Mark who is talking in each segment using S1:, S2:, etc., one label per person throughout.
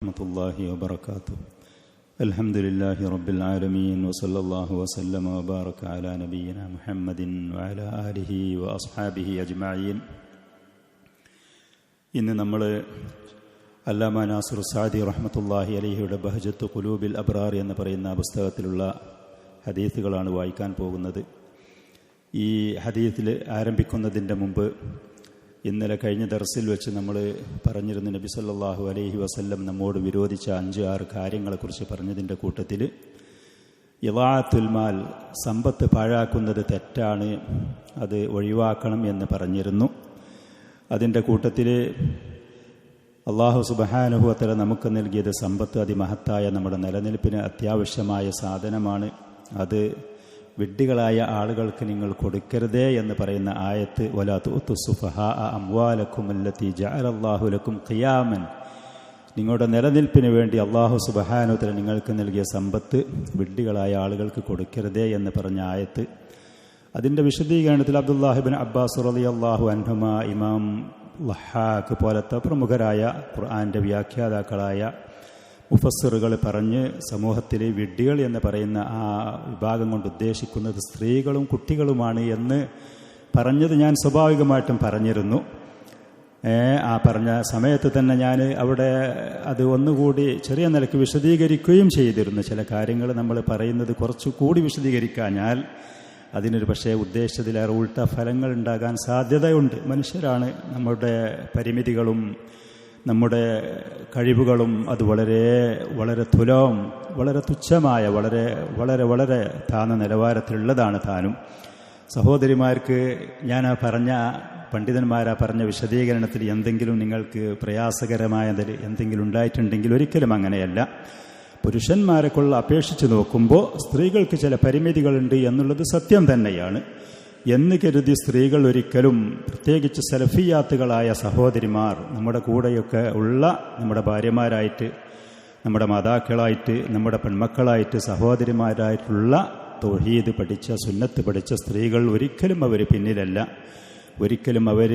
S1: വറഹ്മത്തുള്ളാഹി വബറകാതുഹു. അൽഹംദുലില്ലാഹി റബ്ബിൽ ആലമീൻ വസല്ലല്ലാഹു വസല്ലമ വബാറക അലാ നബിയിനാ മുഹമ്മദിൻ വഅലാ ആലിഹി വഅസ്ഹാബിഹി അജ്മഈൻ. ഇന്ന് നമ്മൾ അല്ലാമ നാസിർ സഅദി റഹ്മത്തുള്ളാഹി അലൈഹിയുടെ ബഹ്ജത്തു ഖുലൂബിൽ അബ്റാർ എന്ന് പറയുന്ന പുസ്തകത്തിലുള്ള ഹദീസുകളാണ് വായിക്കാൻ പോകുന്നത്. ഈ ഹദീസിൽ ആരംഭിക്കുന്നതിൻ്റെ മുമ്പ് ഇന്നലെ കഴിഞ്ഞ ദർസിൽ വെച്ച് നമ്മൾ പറഞ്ഞിരുന്ന നബി സല്ലല്ലാഹു അലൈഹി വസല്ലം നമ്മോട് വിരോധിച്ച 5-6 കാര്യങ്ങളെക്കുറിച്ച് പറഞ്ഞതിൻ്റെ കൂട്ടത്തിൽ ഇളാഅത്തുൽ മാൽ, സമ്പത്ത് പാഴാക്കുന്നത് തെറ്റാണ്, അത് ഒഴിവാക്കണം എന്ന് പറഞ്ഞിരുന്നു. അതിൻ്റെ കൂട്ടത്തിൽ അല്ലാഹു സുബ്ഹാനഹു വ തആല നമുക്ക് നൽകിയത് സമ്പത്ത് അതിമഹത്തായ നമ്മുടെ നിലനിൽപ്പിന് അത്യാവശ്യമായ സാധനമാണ്. അത് വിഡ്ഢികളായ ആളുകൾക്ക് നിങ്ങൾ കൊടുക്കരുതേ എന്ന് പറയുന്ന ആയത്ത്, വലാ തുഅ്തു സുഫഹാ അംവാലക്കും അല്ലത്തി ജഅലല്ലാഹു ലക്കും ഖിയാമൻ, നിങ്ങളുടെ നിലനിൽപ്പിന് വേണ്ടി അല്ലാഹു സുബ്ഹാനഹു വ തആല നിങ്ങൾക്ക് നൽകിയ സമ്പത്ത് വിഡ്ഢികളായ ആളുകൾക്ക് കൊടുക്കരുതേ എന്ന് പറഞ്ഞ ആയത്ത്. അതിൻ്റെ വിശദീകരണത്തിൽ അബ്ദുല്ലാഹി ഇബ്നു അബ്ബാസ് റളിയല്ലാഹു അൻഹുമാ, ഇമാം ലഹാഖ് പോലത്തെ പ്രമുഖരായ ഖുർആന്റെ വ്യാഖ്യാതാക്കളായ മുഫസ്സിറുകൾ പറഞ്ഞ് സമൂഹത്തിലെ വിഡ്ഢികൾ എന്ന് പറയുന്ന ആ വിഭാഗം കൊണ്ട് ഉദ്ദേശിക്കുന്നത് സ്ത്രീകളും കുട്ടികളുമാണ് എന്ന് പറഞ്ഞത് ഞാൻ സ്വാഭാവികമായിട്ടും പറഞ്ഞിരുന്നു. ആ പറഞ്ഞ സമയത്ത് തന്നെ ഞാൻ അവിടെ അത് ഒന്നുകൂടി ചെറിയ നിലയ്ക്ക് വിശദീകരിക്കുകയും ചെയ്തിരുന്നു. ചില കാര്യങ്ങൾ നമ്മൾ പറയുന്നത് കുറച്ചുകൂടി വിശദീകരിക്കാഞ്ഞാൽ അതിനൊരു പക്ഷേ ഉദ്ദേശത്തിലേറെ ഉൾട്ട ഫലങ്ങൾ ഉണ്ടാകാൻ സാധ്യതയുണ്ട്. മനുഷ്യരാണ്, നമ്മുടെ പരിമിതികളും നമ്മുടെ കഴിവുകളും അത് വളരെ തുലവും വളരെ തുച്ഛമായ വളരെ താഴ്ന്ന നിലവാരത്തിലുള്ളതാണ് താനും. സഹോദരിമാർക്ക് ഞാൻ പണ്ഡിതന്മാരാ പറഞ്ഞ വിശദീകരണത്തിൽ എന്തെങ്കിലും നിങ്ങൾക്ക് പ്രയാസകരമായതിൽ എന്തെങ്കിലും ഉണ്ടായിട്ടുണ്ടെങ്കിൽ ഒരിക്കലും അങ്ങനെയല്ല. പുരുഷന്മാരെക്കുള്ള അപേക്ഷിച്ച് നോക്കുമ്പോൾ സ്ത്രീകൾക്ക് ചില പരിമിതികളുണ്ട് എന്നുള്ളത് സത്യം തന്നെയാണ്. എന്ന് കരുതി സ്ത്രീകൾ ഒരിക്കലും, പ്രത്യേകിച്ച് സലഫിയാത്തുകളായ സഹോദരിമാർ, നമ്മുടെ കൂടെയൊക്കെ ഉള്ള നമ്മുടെ ഭാര്യമാരായിട്ട്, നമ്മുടെ മാതാക്കളായിട്ട്, നമ്മുടെ പെൺമക്കളായിട്ട്, സഹോദരിമാരായിട്ടുള്ള തൗഹീദ് പഠിച്ച, സുന്നത്ത് പഠിച്ച സ്ത്രീകൾ ഒരിക്കലും അവർ പിന്നിലല്ല, ഒരിക്കലും അവർ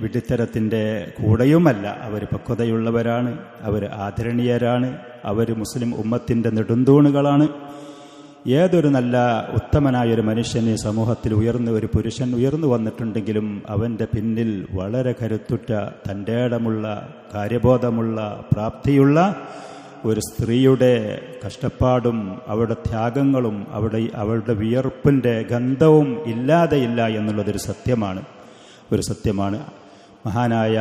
S1: വിഡ്ഢിത്തരത്തിൻ്റെ കൂടെയുമല്ല. അവർ പക്വതയുള്ളവരാണ്, അവർ ആദരണീയരാണ്, അവർ മുസ്ലിം ഉമ്മത്തിൻ്റെ നെടുന്തൂണുകളാണ്. ഏതൊരു നല്ല ഉത്തമനായൊരു മനുഷ്യന് സമൂഹത്തിൽ ഒരു പുരുഷൻ ഉയർന്നു വന്നിട്ടുണ്ടെങ്കിലും അവൻ്റെ പിന്നിൽ വളരെ കരുത്തുറ്റ, തൻ്റെടമുള്ള, കാര്യബോധമുള്ള, പ്രാപ്തിയുള്ള ഒരു സ്ത്രീയുടെ കഷ്ടപ്പാടും അവരുടെ ത്യാഗങ്ങളും അവരുടെ വിയർപ്പിൻ്റെ ഗന്ധവും ഇല്ലാതെയില്ല എന്നുള്ളതൊരു സത്യമാണ്. മഹാനായ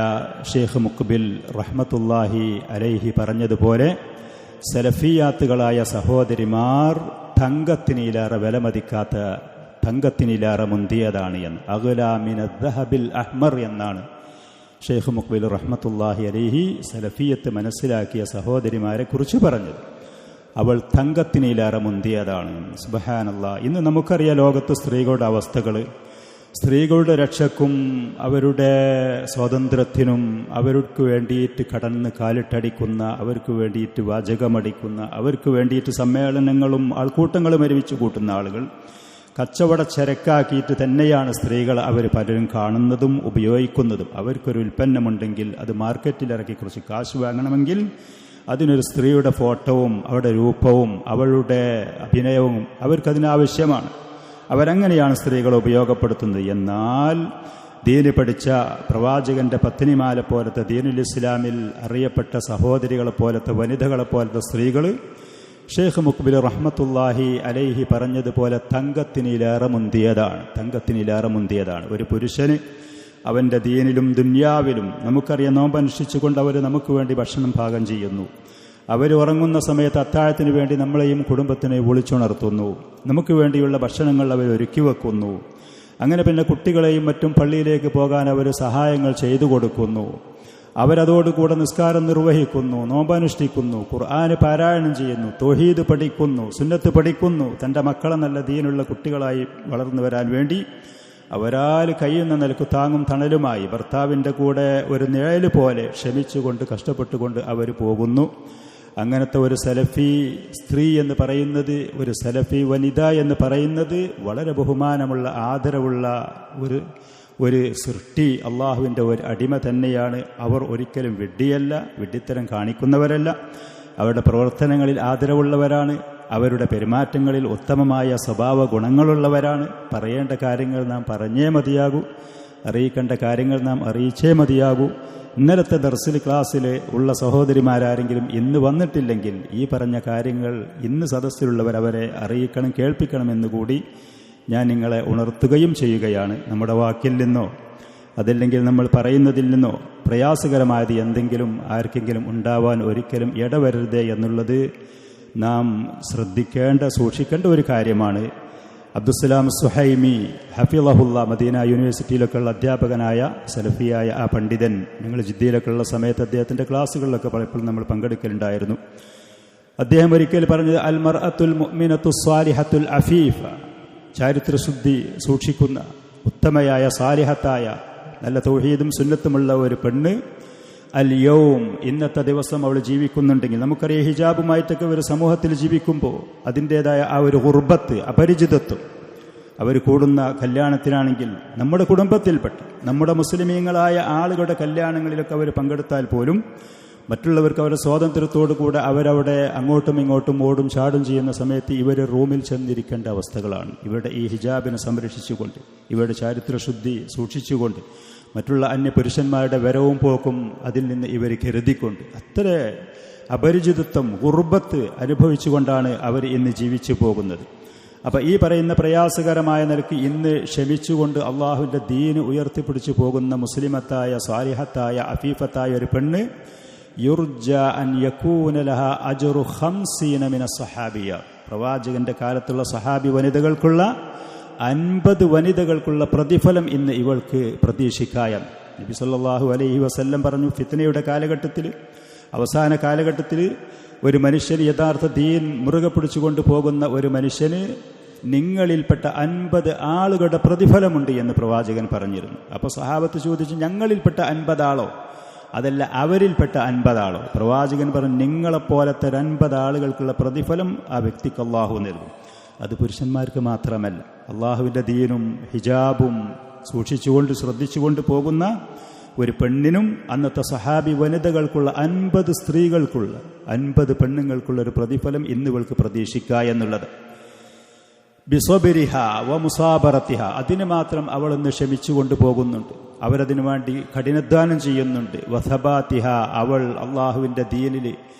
S1: ഷെയ്ഖ് മുഖ്ബിൽ റഹ്മത്തുള്ളാഹി അലൈഹി പറഞ്ഞതുപോലെ, സലഫിയാത്തുകളായ സഹോദരിമാർ തങ്കത്തിനിലേറെ വിലമതിക്കാത്ത, തങ്കത്തിനിലേറെ മുന്തിയതാണ് എന്ന്, അഗ്ലാ മിനദ് ദഹബിൽ അഹ്മർ എന്നാണ് ഷെയ്ഖ് മുഖ്ബിൽ റഹ്മത്തുള്ളാഹി അലൈഹി സലഫിയത്ത് മനസ്സിലാക്കിയ സഹോദരിമാരെ കുറിച്ച് പറഞ്ഞത്. അവൾ തങ്കത്തിനിലേറെ മുന്തിയതാണ്. സുബ്ഹാനല്ലാഹ്. ഇന്ന് നമുക്കറിയാം ലോകത്ത് സ്ത്രീകളുടെ അവസ്ഥകൾ. സ്ത്രീകളുടെ രക്ഷക്കും അവരുടെ സ്വാതന്ത്ര്യത്തിനും അവർക്ക് വേണ്ടിയിട്ട് കടന്ന് കാലിട്ടടിക്കുന്ന, അവർക്ക് വേണ്ടിയിട്ട് വാചകമടിക്കുന്ന, അവർക്ക് വേണ്ടിയിട്ട് സമ്മേളനങ്ങളും ആൾക്കൂട്ടങ്ങളും ഒരുമിച്ച് കൂട്ടുന്ന ആളുകൾ, കച്ചവട ചരക്കാക്കിയിട്ട് തന്നെയാണ് സ്ത്രീകൾ അവർ പലരും കാണുന്നതും ഉപയോഗിക്കുന്നതും. അവർക്കൊരു ഉൽപ്പന്നമുണ്ടെങ്കിൽ അത് മാർക്കറ്റിലിറക്കി കുറച്ച് കാശ് വാങ്ങണമെങ്കിൽ അതിനൊരു സ്ത്രീയുടെ ഫോട്ടോവും അവരുടെ രൂപവും അവളുടെ അഭിനയവും അവർക്കതിനാവശ്യമാണ്. അവരങ്ങനെയാണ് സ്ത്രീകളെ ഉപയോഗപ്പെടുത്തുന്നത്. എന്നാൽ ദീന് പഠിച്ച പ്രവാചകന്റെ പത്നിമാരെ പോലത്തെ, ദീനുൽ ഇസ്ലാമിൽ അറിയപ്പെട്ട സഹോദരികളെ പോലത്തെ, വനിതകളെ പോലത്തെ സ്ത്രീകൾ ഷെയ്ഖ് മുഖ്ബിൽ റഹ്മത്തുള്ളാഹി അലൈഹി പറഞ്ഞതുപോലെ തങ്കത്തിനിലേറെ മുന്തിയതാണ്. ഒരു പുരുഷന് അവൻ്റെ ദീനിലും ദുന്യാവിലും, നമുക്കറിയാം, നോമ്പനുഷ്ഠിച്ചുകൊണ്ട് അവർ നമുക്ക് വേണ്ടി ഭക്ഷണം പാകം ചെയ്യുന്നു. അവർ ഉറങ്ങുന്ന സമയത്ത് അത്താഴത്തിന് വേണ്ടി നമ്മളെയും കുടുംബത്തിനെയും വിളിച്ചുണർത്തുന്നു. നമുക്ക് വേണ്ടിയുള്ള ഭക്ഷണങ്ങൾ അവർ ഒരുക്കി വെക്കുന്നു. അങ്ങനെ പിന്നെ കുട്ടികളെയും മറ്റും പള്ളിയിലേക്ക് പോകാൻ അവർ സഹായങ്ങൾ ചെയ്തു കൊടുക്കുന്നു. അവരതോടുകൂടെ നിസ്കാരം നിർവഹിക്കുന്നു, നോമ്പനുഷ്ഠിക്കുന്നു, ഖുർആന് പാരായണം ചെയ്യുന്നു, തൗഹീദ് പഠിക്കുന്നു, സുന്നത്ത് പഠിക്കുന്നു. തൻ്റെ മക്കളെ നല്ല ദീനുള്ള കുട്ടികളായി വളർന്നു വരാൻ വേണ്ടി അവരാൽ കഴിയുന്ന നിലക്ക് താങ്ങും തണലുമായി ഭർത്താവിൻ്റെ കൂടെ ഒരു നിഴല് പോലെ ക്ഷമിച്ചുകൊണ്ട്, കഷ്ടപ്പെട്ടുകൊണ്ട് അവർ പോകുന്നു. അങ്ങനത്തെ ഒരു സലഫി സ്ത്രീ എന്ന് പറയുന്നത്, ഒരു സലഫി വനിത എന്ന് പറയുന്നത് വളരെ ബഹുമാനമുള്ള, ആദരവുള്ള ഒരു സൃഷ്ടി, അള്ളാഹുവിൻ്റെ ഒരു അടിമ തന്നെയാണ്. അവർ ഒരിക്കലും വിഡ്ഢിയല്ല, വിഡ്ഢിത്തരം കാണിക്കുന്നവരല്ല. അവരുടെ പ്രവർത്തനങ്ങളിൽ ആദരവുള്ളവരാണ്. അവരുടെ പെരുമാറ്റങ്ങളിൽ ഉത്തമമായ സ്വഭാവ ഗുണങ്ങളുള്ളവരാണ്. പറയേണ്ട കാര്യങ്ങൾ നാം പറഞ്ഞേ മതിയാകൂ, അറിയിക്കേണ്ട കാര്യങ്ങൾ നാം അറിയിച്ചേ മതിയാകൂ. ഇന്നലത്തെ ദർസിൽ ക്ലാസ്സിൽ ഉള്ള സഹോദരിമാരാരെങ്കിലും ഇന്ന് വന്നിട്ടില്ലെങ്കിൽ ഈ പറഞ്ഞ കാര്യങ്ങൾ ഇന്ന് സദസ്സിലുള്ളവർ അവരെ അറിയിക്കണം, കേൾപ്പിക്കണമെന്ന് കൂടി ഞാൻ നിങ്ങളെ ഉണർത്തുകയും ചെയ്യുകയാണ്. നമ്മുടെ വാക്കിൽ നിന്നോ അതല്ലെങ്കിൽ നമ്മൾ പറയുന്നതിൽ നിന്നോ പ്രയാസകരമായത് എന്തെങ്കിലും ആർക്കെങ്കിലും ഉണ്ടാവാൻ ഒരിക്കലും ഇടവരരുതേ എന്നുള്ളത് നാം സൂക്ഷിക്കേണ്ട ഒരു കാര്യമാണ്. അബ്ദുസ്സലാം സുഹൈമി ഹഫിളഹുല്ല മദീന യൂണിവേഴ്സിറ്റിയിലൊക്കെ ഉള്ള അധ്യാപകനായ സലഫിയായ ആ പണ്ഡിതൻ, ഞങ്ങൾ ജിദ്ദയിലൊക്കെ ഉള്ള സമയത്ത് അദ്ദേഹത്തിൻ്റെ ക്ലാസ്സുകളിലൊക്കെ പലപ്പോഴും നമ്മൾ പങ്കെടുക്കലുണ്ടായിരുന്നു. അദ്ദേഹം ഒരിക്കൽ പറഞ്ഞത് അൽ മർഅത്തുൽ മുഅ്മിനത്തു സ്വാലിഹത്തുൽ അഫീഫ, ചാരിത്രശുദ്ധി സൂക്ഷിക്കുന്ന ഉത്തമയായ സാലിഹത്തായ നല്ല തൗഹീദും സുന്നത്തുമുള്ള ഒരു പെണ്ണ് അൽ യൗം, ഇന്നത്തെ ദിവസം അവൾ ജീവിക്കുന്നുണ്ടെങ്കിൽ, നമുക്കറിയാം ഹിജാബുമായിട്ടൊക്കെ ഒരു സമൂഹത്തിൽ ജീവിക്കുമ്പോൾ അതിൻ്റേതായ ആ ഒരു ഗുർബത്ത്, അപരിചിതത്വം അവർ കൂടുന്ന കല്യാണത്തിനാണെങ്കിൽ നമ്മുടെ കുടുംബത്തിൽപ്പെട്ട നമ്മുടെ മുസ്ലിമീങ്ങളായ ആളുകളുടെ കല്യാണങ്ങളിലൊക്കെ അവർ പങ്കെടുത്താൽ പോലും മറ്റുള്ളവർക്ക് അവരുടെ സ്വാതന്ത്ര്യത്തോടു കൂടെ അവരവിടെ അങ്ങോട്ടും ഇങ്ങോട്ടും ഓടും ചാടും ചെയ്യുന്ന സമയത്ത് ഇവർ റൂമിൽ ചെന്നിരിക്കേണ്ട അവസ്ഥകളാണ്. ഇവരുടെ ഈ ഹിജാബിനെ സംരക്ഷിച്ചുകൊണ്ട്, ഇവരുടെ ചാരിത്രശുദ്ധി സൂക്ഷിച്ചുകൊണ്ട്, മറ്റുള്ള അന്യ പുരുഷന്മാരുടെ വരവും പോക്കും അതിൽ നിന്ന് ഇവർ കരുതിക്കൊണ്ട്, അത്ര അപരിചിതത്വം ഗുർബത്ത് അനുഭവിച്ചുകൊണ്ടാണ് അവർ ഇന്ന് ജീവിച്ചു പോകുന്നത്. അപ്പം ഈ പറയുന്ന പ്രയാസകരമായ നിലയ്ക്ക് ഇന്ന് ക്ഷമിച്ചുകൊണ്ട് അള്ളാഹുവിൻ്റെ ദീന് ഉയർത്തിപ്പിടിച്ചു പോകുന്ന മുസ്ലിമത്തായ സാലിഹത്തായ അഫീഫത്തായ ഒരു പെണ്ണ് യുർജ അൻ യകൂന ലഹ അജ്റു 50 മിന സഹാബിയ, പ്രവാചകന്റെ കാലത്തുള്ള സഹാബി വനിതകൾക്കുള്ള 50 വനിതകൾക്കുള്ള പ്രതിഫലം ഇന്ന് ഇവൾക്ക് പ്രതീക്ഷിക്കാം. നബി സല്ലല്ലാഹു അലൈഹി വസല്ലം പറഞ്ഞു, ഫിത്നയുടെ കാലഘട്ടത്തിൽ, അവസാന കാലഘട്ടത്തിൽ ഒരു മനുഷ്യന് യഥാർത്ഥ ദീൻ മുറുകെ പിടിച്ചുകൊണ്ട് പോകുന്ന ഒരു മനുഷ്യന് നിങ്ങളിൽപ്പെട്ട 50 ആളുകളുടെ പ്രതിഫലമുണ്ട് എന്ന് പ്രവാചകൻ പറഞ്ഞിരുന്നു. അപ്പോൾ സഹാബത്ത് ചോദിച്ചു, ഞങ്ങളിൽപ്പെട്ട 50 ആളോ അതല്ല അവരിൽപ്പെട്ട 50 ആളോ? പ്രവാചകൻ പറഞ്ഞു, നിങ്ങളെപ്പോലത്തെ 50 ആളുകൾക്കുള്ള പ്രതിഫലം ആ വ്യക്തിക്ക് അള്ളാഹു നൽകും. അത് പുരുഷന്മാർക്ക് മാത്രമല്ല, അള്ളാഹുവിൻ്റെ ദീനും ഹിജാബും സൂക്ഷിച്ചുകൊണ്ട് ശ്രദ്ധിച്ചുകൊണ്ട് പോകുന്ന ഒരു പെണ്ണിനും അന്നത്തെ സഹാബി വനിതകൾക്കുള്ള 50 സ്ത്രീകൾക്കുള്ള 50 പെണ്ണുങ്ങൾക്കുള്ള ഒരു പ്രതിഫലം ഇന്നിവൾക്ക് പ്രതീക്ഷിക്കുക എന്നുള്ളത്. ബിസബരിഹ വ മുസാബറത്തിഹ, അതിന് മാത്രം അവളൊന്ന് ക്ഷമിച്ചുകൊണ്ട് പോകുന്നുണ്ട്, അവരതിനു വേണ്ടി കഠിനാധ്വാനം ചെയ്യുന്നുണ്ട്. വസബാത്തിഹ, അവൾ അള്ളാഹുവിൻ്റെ ദീനിൽ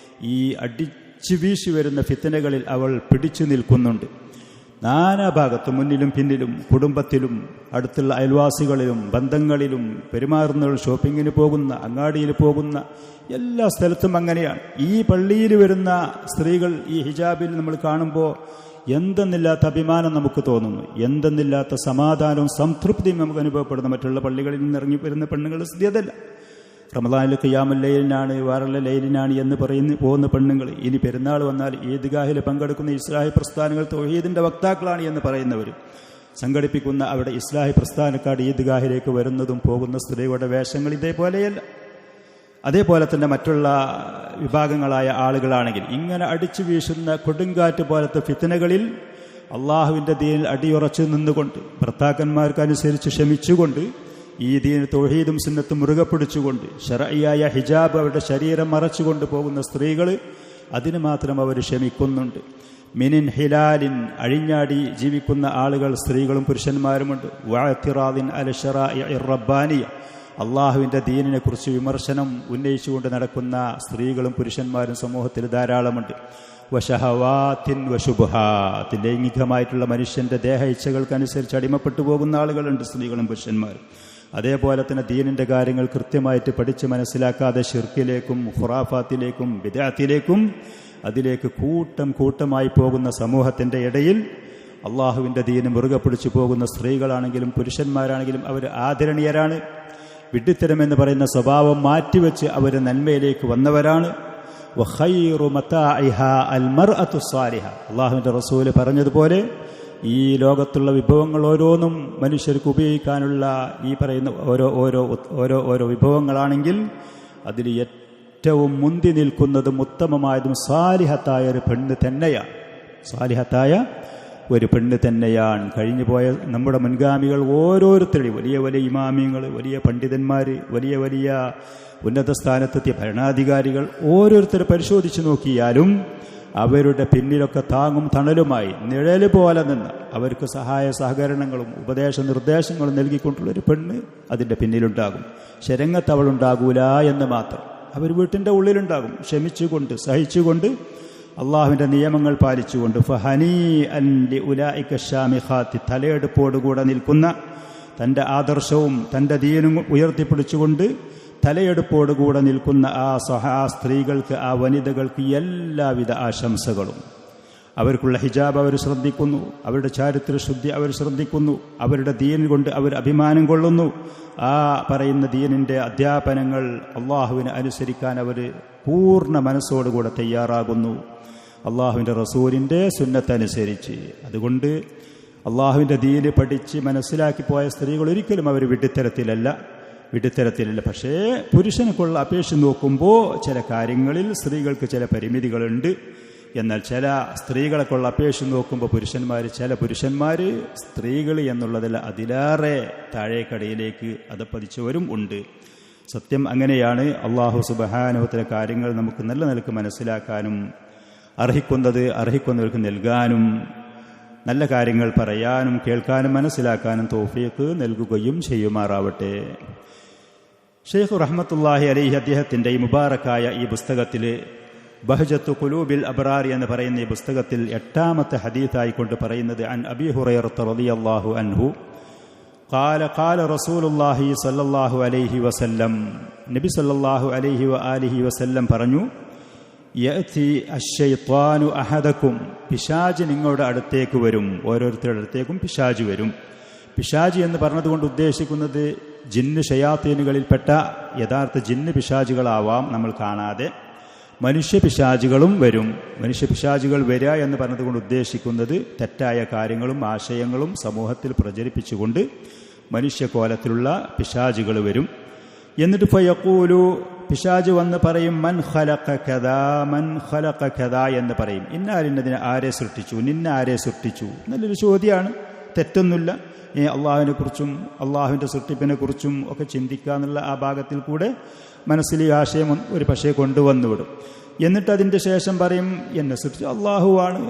S1: ഈ അടിച്ചു വീശി വരുന്ന ഫിത്തനകളിൽ അവൾ പിടിച്ചു നിൽക്കുന്നുണ്ട്. നാനാഭാഗത്തും മുന്നിലും പിന്നിലും കുടുംബത്തിലും അടുത്തുള്ള അയൽവാസികളിലും ബന്ധങ്ങളിലും പെരുമാറുന്ന, ഷോപ്പിങ്ങിന് പോകുന്ന, അങ്ങാടിയിൽ പോകുന്ന എല്ലാ സ്ഥലത്തും അങ്ങനെയാണ്. ഈ പള്ളിയിൽ വരുന്ന സ്ത്രീകൾ ഈ ഹിജാബിൽ നമ്മൾ കാണുമ്പോൾ എന്തെന്നില്ലാത്ത അഭിമാനം നമുക്ക് തോന്നുന്നു, എന്തെന്നില്ലാത്ത സമാധാനവും സംതൃപ്തിയും നമുക്ക് അനുഭവപ്പെടുന്നു. മറ്റുള്ള പള്ളികളിൽ നിന്ന് ഇറങ്ങി വരുന്ന പെണ്ണുങ്ങളുടെ സ്ഥിതി അതല്ല. റമദാനിൽ ഖിയാമുൽ ലൈലിനാണ്, വേറെ ലൈലിനാണ് എന്ന് പോകുന്ന പെണ്ണുങ്ങൾ ഇനി പെരുന്നാൾ വന്നാൽ ഈദ്ഗാഹിൽ പങ്കെടുക്കുന്ന ഇസ്ലാഹി പ്രസ്ഥാനങ്ങൾ തൗഹീദിന്റെ വക്താക്കളാണ് എന്ന് പറയുന്നവർ സംഘടിപ്പിക്കുന്ന അവിടെ ഇസ്ലാഹി പ്രസ്ഥാനക്കാർ ഈദ്ഗാഹിലേക്ക് വരുന്നതും പോകുന്ന സ്ത്രീകളുടെ വേഷങ്ങൾ ഇതേപോലെയല്ല. അതേപോലെ തന്നെ മറ്റുള്ള വിഭാഗങ്ങളായ ആളുകളാണെങ്കിൽ ഇങ്ങനെ അടിച്ചു വീശുന്ന കൊടുങ്കാറ്റ് പോലത്തെ ഫിത്നകളിൽ അള്ളാഹുവിൻ്റെ ദീനിൽ അടിയുറച്ചു നിന്നുകൊണ്ട്, ഭർത്താക്കന്മാർക്കനുസരിച്ച് ക്ഷമിച്ചുകൊണ്ട്, ഈ ദീൻ തൗഹീദും സുന്നത്തും മുറുകെ പിടിച്ചുകൊണ്ട്, ശർഈയായ ഹിജാബ് അവരുടെ ശരീരം മറച്ചുകൊണ്ട് പോകുന്ന സ്ത്രീകൾ, അതിന് മാത്രം അവർ ക്ഷമിക്കുന്നുണ്ട്. മിനിൻ ഹിലാലിൻ, അഴിഞ്ഞാടി ജീവിക്കുന്ന ആളുകൾ സ്ത്രീകളും പുരുഷന്മാരുമുണ്ട്. വഅ്തിറാദിൻ അല ശറാഇഇർ റബ്ബാനിയ, അള്ളാഹുവിൻ്റെ ദീനിനെ കുറിച്ച് വിമർശനം ഉന്നയിച്ചുകൊണ്ട് നടക്കുന്ന സ്ത്രീകളും പുരുഷന്മാരും സമൂഹത്തിൽ ധാരാളമുണ്ട്. വശഹവാത്തിൻ വശുബഹാത്ത്, ലൈംഗികമായിട്ടുള്ള മനുഷ്യൻ്റെ ദേഹ ഇച്ഛകൾക്കനുസരിച്ച് അടിമപ്പെട്ടു പോകുന്ന ആളുകളുണ്ട്, സ്ത്രീകളും പുരുഷന്മാരും. അതേപോലെ തന്നെ ദീനിൻ്റെ കാര്യങ്ങൾ കൃത്യമായിട്ട് പഠിച്ച് മനസ്സിലാക്കാതെ ശിർക്കിലേക്കും ഖുറാഫാത്തിലേക്കും ബിദ്അത്തിലേക്കും അതിലേക്ക് കൂട്ടമായി പോകുന്ന സമൂഹത്തിൻ്റെ ഇടയിൽ അള്ളാഹുവിൻ്റെ ദീന് മുറുകെ പിടിച്ചു പോകുന്ന സ്ത്രീകളാണെങ്കിലും പുരുഷന്മാരാണെങ്കിലും അവർ ആദരണീയരാണ്. വിഡ്ഢിത്തരമെന്ന് പറയുന്ന സ്വഭാവം മാറ്റിവെച്ച് അവർ നന്മയിലേക്ക് വന്നവരാണ്. വഖൈറു മതാഇഹാ അൽ മർഅതു സ്വാലിഹ, അള്ളാഹുവിൻ്റെ റസൂല് പറഞ്ഞതുപോലെ ഈ ലോകത്തുള്ള വിഭവങ്ങൾ ഓരോന്നും മനുഷ്യർക്ക് ഉപയോഗിക്കാനുള്ള ഈ പറയുന്ന ഓരോ വിഭവങ്ങളാണെങ്കിൽ അതിൽ ഏറ്റവും മുന്തി നിൽക്കുന്നതും ഉത്തമമായതും സാലിഹത്തായ ഒരു പെണ്ണ് തന്നെയാണ്. സാലിഹത്തായ ഒരു പെണ്ണ് തന്നെയാണ്. കഴിഞ്ഞുപോയ നമ്മുടെ മുൻഗാമികൾ ഓരോരുത്തരുടെയും വലിയ വലിയ ഇമാമിയങ്ങൾ, വലിയ പണ്ഡിതന്മാർ, വലിയ വലിയ ഉന്നത സ്ഥാനത്തെത്തിയ ഭരണാധികാരികൾ ഓരോരുത്തരെ പരിശോധിച്ച് നോക്കിയാലും അവരുടെ പിന്നിലൊക്കെ താങ്ങും തണലുമായി നിഴല് പോലെ നിന്ന് അവർക്ക് സഹായ സഹകരണങ്ങളും ഉപദേശ നിർദ്ദേശങ്ങളും നൽകിക്കൊണ്ടുള്ളൊരു പെണ്ണ് അതിൻ്റെ പിന്നിലുണ്ടാകും. ശരങ്ങത്ത് അവളുണ്ടാകൂല എന്ന് മാത്രം. അവർ വീട്ടിൻ്റെ ഉള്ളിലുണ്ടാകും, ക്ഷമിച്ചുകൊണ്ട് സഹിച്ചുകൊണ്ട് അള്ളാഹുവിൻ്റെ നിയമങ്ങൾ പാലിച്ചുകൊണ്ട്. ഫഹനീ അൻ ലി ഉലൈക ശാമിഖാത്തി, തലയെടുപ്പോടുകൂടെ നിൽക്കുന്ന, തൻ്റെ ആദർശവും തൻ്റെ ദീനും ഉയർത്തിപ്പിടിച്ചുകൊണ്ട് തലയെടുപ്പോടുകൂടെ നിൽക്കുന്ന ആ സ്ത്രീകൾക്ക്, ആ വനിതകൾക്ക് എല്ലാവിധ ആശംസകളും. അവർക്കുള്ള ഹിജാബ് അവർ ശ്രദ്ധിക്കുന്നു, അവരുടെ ചാരിത്രശുദ്ധി അവർ ശ്രദ്ധിക്കുന്നു, അവരുടെ ദീൻ കൊണ്ട് അവർ അഭിമാനം കൊള്ളുന്നു. ആ പറയുന്ന ദീനിൻ്റെ അധ്യാപനങ്ങൾ അള്ളാഹുവിനെ അനുസരിക്കാൻ അവർ പൂർണ്ണ മനസ്സോടുകൂടെ തയ്യാറാകുന്നു, അള്ളാഹുവിൻ്റെ റസൂലിൻ്റെ സുന്നത്തനുസരിച്ച്. അതുകൊണ്ട് അള്ളാഹുവിൻ്റെ ദീന് പഠിച്ച് മനസ്സിലാക്കി പോയ സ്ത്രീകൾ ഒരിക്കലും അവർ വിഡ്ഢിത്തരത്തിലല്ല. പക്ഷേ പുരുഷനക്കുള്ള അപേക്ഷ നോക്കുമ്പോൾ ചില കാര്യങ്ങളിൽ സ്ത്രീകൾക്ക് ചില പരിമിതികളുണ്ട്. എന്നാൽ ചില സ്ത്രീകളെക്കുള്ള അപേക്ഷ നോക്കുമ്പോൾ ചില പുരുഷന്മാർ സ്ത്രീകൾ എന്നുള്ളതിൽ അതിലേറെ താഴേക്കടയിലേക്ക് അതപ്പതിച്ചവരും ഉണ്ട്. സത്യം അങ്ങനെയാണ്. അള്ളാഹു സുബ്ഹാനഹു വ തആല കാര്യങ്ങൾ നമുക്ക് നല്ല നിലക്ക് മനസ്സിലാക്കാനും അർഹിക്കുന്നവർക്ക് നൽകാനും നല്ല കാര്യങ്ങൾ പറയാനും കേൾക്കാനും മനസ്സിലാക്കാനും തൗഫീഖ് നൽകുകയും ചെയ്യുമാറാവട്ടെ. ഷെയ്ഖ് റഹ്മത്തുള്ളാഹി അലൈഹി അദ്ദേഹത്തിൻ്റെ ഈ മുബാറക്കായ ഈ പുസ്തകത്തിൽ ബഹ്ജത്തു ഖുലൂബിൽ അബ്റാർ എന്ന് പറയുന്ന ഈ പുസ്തകത്തിൽ 8ാമത്തെ ഹദീസായിക്കൊണ്ട് പറയുന്നത് അൻ അബീ ഹുറൈറത്ത റളിയല്ലാഹു അൻഹു ഖാല റസൂലുള്ളാഹി സ്വല്ലല്ലാഹു അലൈഹി വസല്ലം, നബി സ്വല്ലല്ലാഹു അലൈഹി വആലിഹി വസല്ലം പറഞ്ഞു, യഅതി അശ്ശൈത്വാനു അഹദക്കും, പിശാച് നിങ്ങളുടെ അടുത്തേക്ക് വരും. ഓരോരുത്തരുടെ അടുത്തേക്കും പിശാച് വരും. പിശാച് എന്ന് പറഞ്ഞതുകൊണ്ട് ഉദ്ദേശിക്കുന്നത് ജിന്ന് ഷയാത്തീനുകളിൽപ്പെട്ട യഥാർത്ഥ ജിന്ന് പിശാചുകളാവാം നമ്മൾ കാണാതെ. മനുഷ്യ പിശാചുകളും വരും. മനുഷ്യ പിശാചുകൾ വരിക എന്ന് പറഞ്ഞതുകൊണ്ട് ഉദ്ദേശിക്കുന്നത് തെറ്റായ കാര്യങ്ങളും ആശയങ്ങളും സമൂഹത്തിൽ പ്രചരിപ്പിച്ചുകൊണ്ട് മനുഷ്യകോലത്തിലുള്ള പിശാചുകൾ വരും. എന്നിട്ട് ഫയഖൂലു, പിശാച് വന്ന് പറയും, മൻ ഖലഖ കദാ മൻ ഖലഖ കദാ എന്ന് പറയും. ഇന്നാലിന്നതിനെ ആരെ സൃഷ്ടിച്ചു, നിന്നെ ആരെ സൃഷ്ടിച്ചു? നല്ലൊരു ചോദ്യമാണ്, തെറ്റൊന്നുമില്ല. അള്ളാഹുവിനെ കുറിച്ചും അള്ളാഹുവിൻ്റെ സൃഷ്ടിപ്പിനെ കുറിച്ചും ഒക്കെ ചിന്തിക്കുക എന്നുള്ള ആ ഭാഗത്തിൽ കൂടെ മനസ്സിൽ ഈ ആശയം ഒരു പക്ഷേ കൊണ്ടുവന്നുവിടും. എന്നിട്ട് അതിൻ്റെ ശേഷം പറയും, എന്നെ സൃഷ്ടിച്ച അള്ളാഹുവാണ്.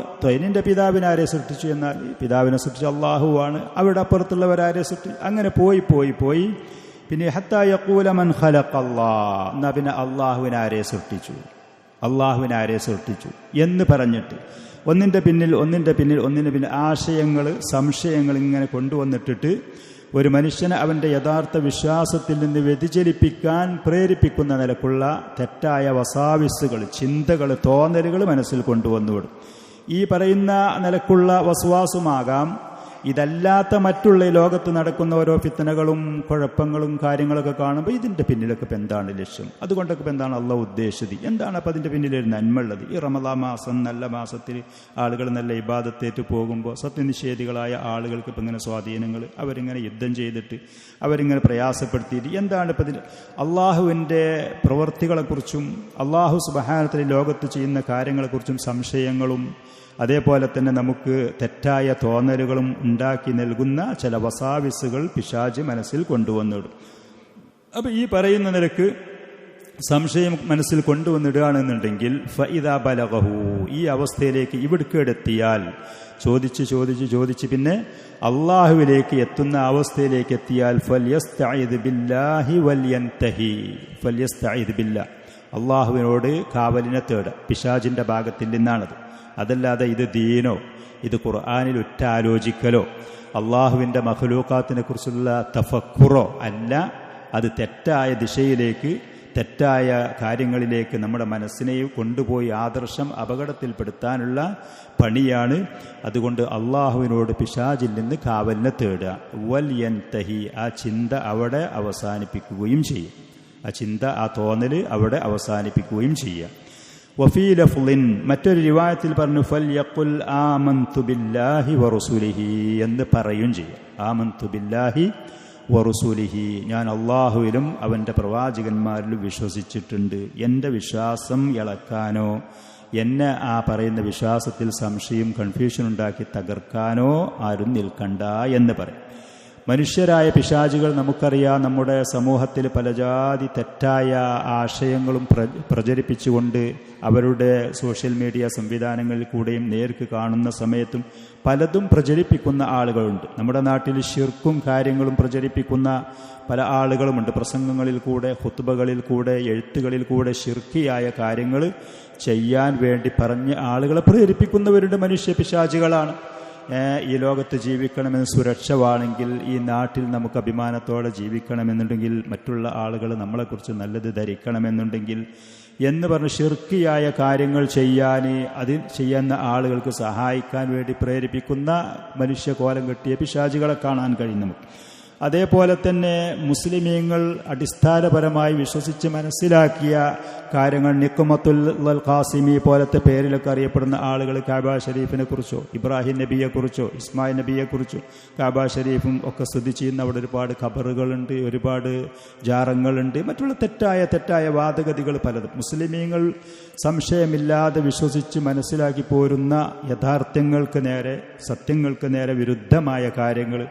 S1: നിന്റെ പിതാവിനെ ആരെ സൃഷ്ടിച്ചു? എന്നാൽ പിതാവിനെ സൃഷ്ടിച്ച അള്ളാഹുവാണ്. അവിടെ അപ്പുറത്തുള്ളവരാരെ സൃഷ്ടിച്ചു? അങ്ങനെ പോയി പിന്നെ ഹത്താ യഖൂല മൻ ഖലഖല്ലാഹ്, എന്നാ പിന്നെ അള്ളാഹുവിനാരെ സൃഷ്ടിച്ചു എന്ന് പറഞ്ഞിട്ട് ഒന്നിൻ്റെ പിന്നിൽ ആശയങ്ങൾ സംശയങ്ങൾ ഇങ്ങനെ കൊണ്ടുവന്നിട്ടിട്ട് ഒരു മനുഷ്യനെ അവൻ്റെ യഥാർത്ഥ വിശ്വാസത്തിൽ നിന്ന് വ്യതിചലിപ്പിക്കാൻ പ്രേരിപ്പിക്കുന്ന നിലക്കുള്ള തെറ്റായ വസാവിസുകൾ, ചിന്തകൾ, തോന്നലുകൾ മനസ്സിൽ കൊണ്ടുവന്നുവിടും. ഈ പറയുന്ന നിലക്കുള്ള വസ്വാസുമാകാം. ഇതല്ലാത്ത മറ്റുള്ള ലോകത്ത് നടക്കുന്ന ഓരോ ഫിത്തനകളും കുഴപ്പങ്ങളും കാര്യങ്ങളൊക്കെ കാണുമ്പോൾ ഇതിൻ്റെ പിന്നിലൊക്കെ ഇപ്പം എന്താണ് ലക്ഷ്യം, അതുകൊണ്ടൊക്കെ ഇപ്പം എന്താണ് അള്ളാഹു ഉദ്ദേശിച്ചത്, എന്താണ് അപ്പം അതിൻ്റെ പിന്നിലൊരു നന്മ ഉള്ളത്? ഈ റമദാൻ മാസം നല്ല മാസത്തിൽ ആളുകൾ നല്ല ഇബാദത്തേറ്റ് പോകുമ്പോൾ സത്യനിഷേധികളായ ആളുകൾക്ക് ഇപ്പം ഇങ്ങനെ സ്വാധീനങ്ങൾ, അവരിങ്ങനെ യുദ്ധം ചെയ്തിട്ട് അവരിങ്ങനെ പ്രയാസപ്പെടുത്തിയിട്ട് എന്താണ് ഇപ്പം ഇതിൽ? അള്ളാഹുവിൻ്റെ പ്രവൃത്തികളെക്കുറിച്ചും അള്ളാഹു സുബ്ഹാനഹു വ തആല ലോകത്ത് ചെയ്യുന്ന കാര്യങ്ങളെക്കുറിച്ചും സംശയങ്ങളും അതേപോലെ തന്നെ നമുക്ക് തെറ്റായ തോന്നലുകളും ഉണ്ടാക്കി നൽകുന്ന ചില വസാവിസുകൾ പിശാച് മനസ്സിൽ കൊണ്ടുവന്നിടും. അപ്പം ഈ പറയുന്ന നിലക്ക് സംശയം മനസ്സിൽ കൊണ്ടുവന്നിടുകയാണെന്നുണ്ടെങ്കിൽ ഫഇദാ ബലഗഹു, ഈ അവസ്ഥയിലേക്ക് ഇവിടേക്കെത്തിയാൽ ചോദിച്ച് പിന്നെ അള്ളാഹുവിലേക്ക് എത്തുന്ന അവസ്ഥയിലേക്ക് എത്തിയാൽ ഫൽയസ്തഈദ് ബില്ലാഹി വൽയൻതഹി, ഫൽയസ്തഈദ് ബില്ലാഹ്, അള്ളാഹുവിനോട് കാവലിനെ തേടുക. പിശാചിൻ്റെ ഭാഗത്തിൽ നിന്നാണത്. അതല്ലാതെ ഇത് ദീനോ ഇത് ഖുർആനിൽ ഉറ്റാലോചിക്കലോ അള്ളാഹുവിൻ്റെ മഖ്ലൂഖാത്തിനെ കുറിച്ചുള്ള തഫക്കുറോ അല്ല. അത് തെറ്റായ ദിശയിലേക്ക്, തെറ്റായ കാര്യങ്ങളിലേക്ക് നമ്മുടെ മനസ്സിനെ കൊണ്ടുപോയി ആദർശം അപകടത്തിൽപ്പെടുത്താനുള്ള പണിയാണ്. അതുകൊണ്ട് അള്ളാഹുവിനോട് പിശാചിൽ നിന്ന് കാവലിനെ തേടുക. വൽയൻതഹി, ആ ചിന്ത അവിടെ അവസാനിപ്പിക്കുകയും ചെയ്യും. ആ ചിന്ത, ആ തോന്നൽ അവിടെ അവസാനിപ്പിക്കുകയും ചെയ്യുക. വഫീ ലഫ്ളിൻ, മറ്റൊരു റിവായത്തിൽ പറഞ്ഞു ഫൽയഖുൽ ആമന്തു ബില്ലാഹി വറസൂലിഹി എന്ന് പറയും ചെയ്യും. ആമന്തു ബില്ലാഹി വറസൂലിഹി, ഞാൻ അള്ളാഹുവിലും അവൻ്റെ പ്രവാചകന്മാരിലും വിശ്വസിച്ചിട്ടുണ്ട്. എൻ്റെ വിശ്വാസം ഇളക്കാനോ എന്നെ ആ പറയുന്ന വിശ്വാസത്തിൽ സംശയം കൺഫ്യൂഷൻ ഉണ്ടാക്കി തകർക്കാനോ ആരും നിൽക്കണ്ട എന്ന് പറയും. മനുഷ്യരായ പിശാചുകൾ നമുക്കറിയാം, നമ്മുടെ സമൂഹത്തിൽ പല ജാതി തെറ്റായ ആശയങ്ങളും പ്രചരിപ്പിച്ചുകൊണ്ട് അവരുടെ സോഷ്യൽ മീഡിയ സംവിധാനങ്ങളിൽ കൂടെയും നേർക്ക് കാണുന്ന സമയത്തും പലതും പ്രചരിപ്പിക്കുന്ന ആളുകളുണ്ട്. നമ്മുടെ നാട്ടിൽ ശിർക്കും കാര്യങ്ങളും പ്രചരിപ്പിക്കുന്ന പല ആളുകളുമുണ്ട്. പ്രസംഗങ്ങളിൽ കൂടെ, ഖുത്ബകളിൽ കൂടെ, എഴുത്തുകളിൽ കൂടെ ശിർക്കിയായ കാര്യങ്ങൾ ചെയ്യാൻ വേണ്ടി പറഞ്ഞ് ആളുകളെ പ്രേരിപ്പിക്കുന്നവരുടെ മനുഷ്യ പിശാചുകളാണ്. ഈ ലോകത്ത് ജീവിക്കണമെന്ന് സുരക്ഷ വേണമെങ്കിൽ, ഈ നാട്ടിൽ നമുക്ക് അഭിമാനത്തോടെ ജീവിക്കണമെന്നുണ്ടെങ്കിൽ, മറ്റുള്ള ആളുകൾ നമ്മളെക്കുറിച്ച് നല്ലത് ധരിക്കണമെന്നുണ്ടെങ്കിൽ എന്ന് പറഞ്ഞ് ശിർക്കിയായ കാര്യങ്ങൾ ചെയ്യാൻ, അത് ചെയ്യുന്ന ആളുകൾക്ക് സഹായിക്കാൻ വേണ്ടി പ്രേരിപ്പിക്കുന്ന മനുഷ്യകോലം കെട്ടിയ പിശാചുകളെ കാണാൻ കഴിയും നമുക്ക്. അതേപോലെ തന്നെ മുസ്ലിമീങ്ങൾ അടിസ്ഥാനപരമായി വിശ്വസിച്ച് മനസ്സിലാക്കിയ കാര്യങ്ങൾ, നിക്കുമത്തുൽ ഖാസിമി പോലത്തെ പേരിലൊക്കെ അറിയപ്പെടുന്ന ആളുകൾ കാബ ഷരീഫിനെ കുറിച്ചോ ഇബ്രാഹിം നബിയെക്കുറിച്ചോ ഇസ്മായിൽ നബിയെക്കുറിച്ചോ, കാബ ഷരീഫും ഒക്കെ സ്ഥിതി ചെയ്യുന്ന അവിടെ ഒരുപാട് ഖബറുകളുണ്ട്, ഒരുപാട് ജാറങ്ങളുണ്ട്, മറ്റുള്ള തെറ്റായ വാദഗതികൾ പലതും മുസ്ലിമീങ്ങൾ സംശയമില്ലാതെ വിശ്വസിച്ച് മനസ്സിലാക്കി പോരുന്ന യഥാർത്ഥ്യങ്ങൾക്ക് നേരെ, സത്യങ്ങൾക്ക് നേരെ വിരുദ്ധമായ കാര്യങ്ങൾ.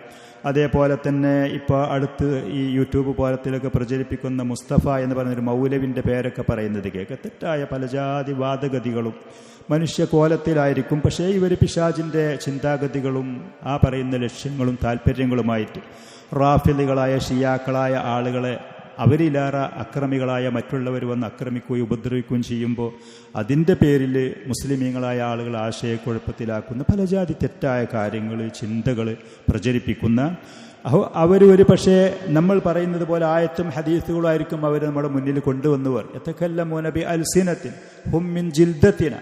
S1: അതേപോലെ തന്നെ ഇപ്പോൾ അടുത്ത് ഈ യൂട്യൂബ് പോലത്തിലൊക്കെ പ്രചരിപ്പിക്കുന്ന മുസ്തഫ എന്ന് പറയുന്നൊരു മൗലവിൻ്റെ പേരൊക്കെ പറയുന്നത് കേൾക്കുക. തെറ്റായ പലജാതി വാദഗതികളും മനുഷ്യകോലത്തിലായിരിക്കും. പക്ഷേ ഇവർ പിശാചിൻ്റെ ചിന്താഗതികളും ആ പറയുന്ന ലക്ഷ്യങ്ങളും താല്പര്യങ്ങളുമായിട്ട് റാഫിലുകളായ ഷിയാക്കളായ ആളുകളെ അവരിലേറെ അക്രമികളായ മറ്റുള്ളവർ വന്ന് ആക്രമിക്കുകയും ഉപദ്രവിക്കുകയും ചെയ്യുമ്പോൾ അതിൻ്റെ പേരിൽ മുസ്ലിമീങ്ങളായ ആളുകൾ ആശയക്കുഴപ്പത്തിലാക്കുന്ന പലജാതി തെറ്റായ കാര്യങ്ങൾ, ചിന്തകൾ പ്രചരിപ്പിക്കുന്ന അവർ പക്ഷേ നമ്മൾ പറയുന്നത് പോലെ ആയത്തും ഹദീസുകളായിരിക്കും അവർ നമ്മുടെ മുന്നിൽ കൊണ്ടുവന്നവർ. യതകല്ലമൂന ബി അൽസിനത്തിൻ ഹും മിൻ ജിൽദത്തിന,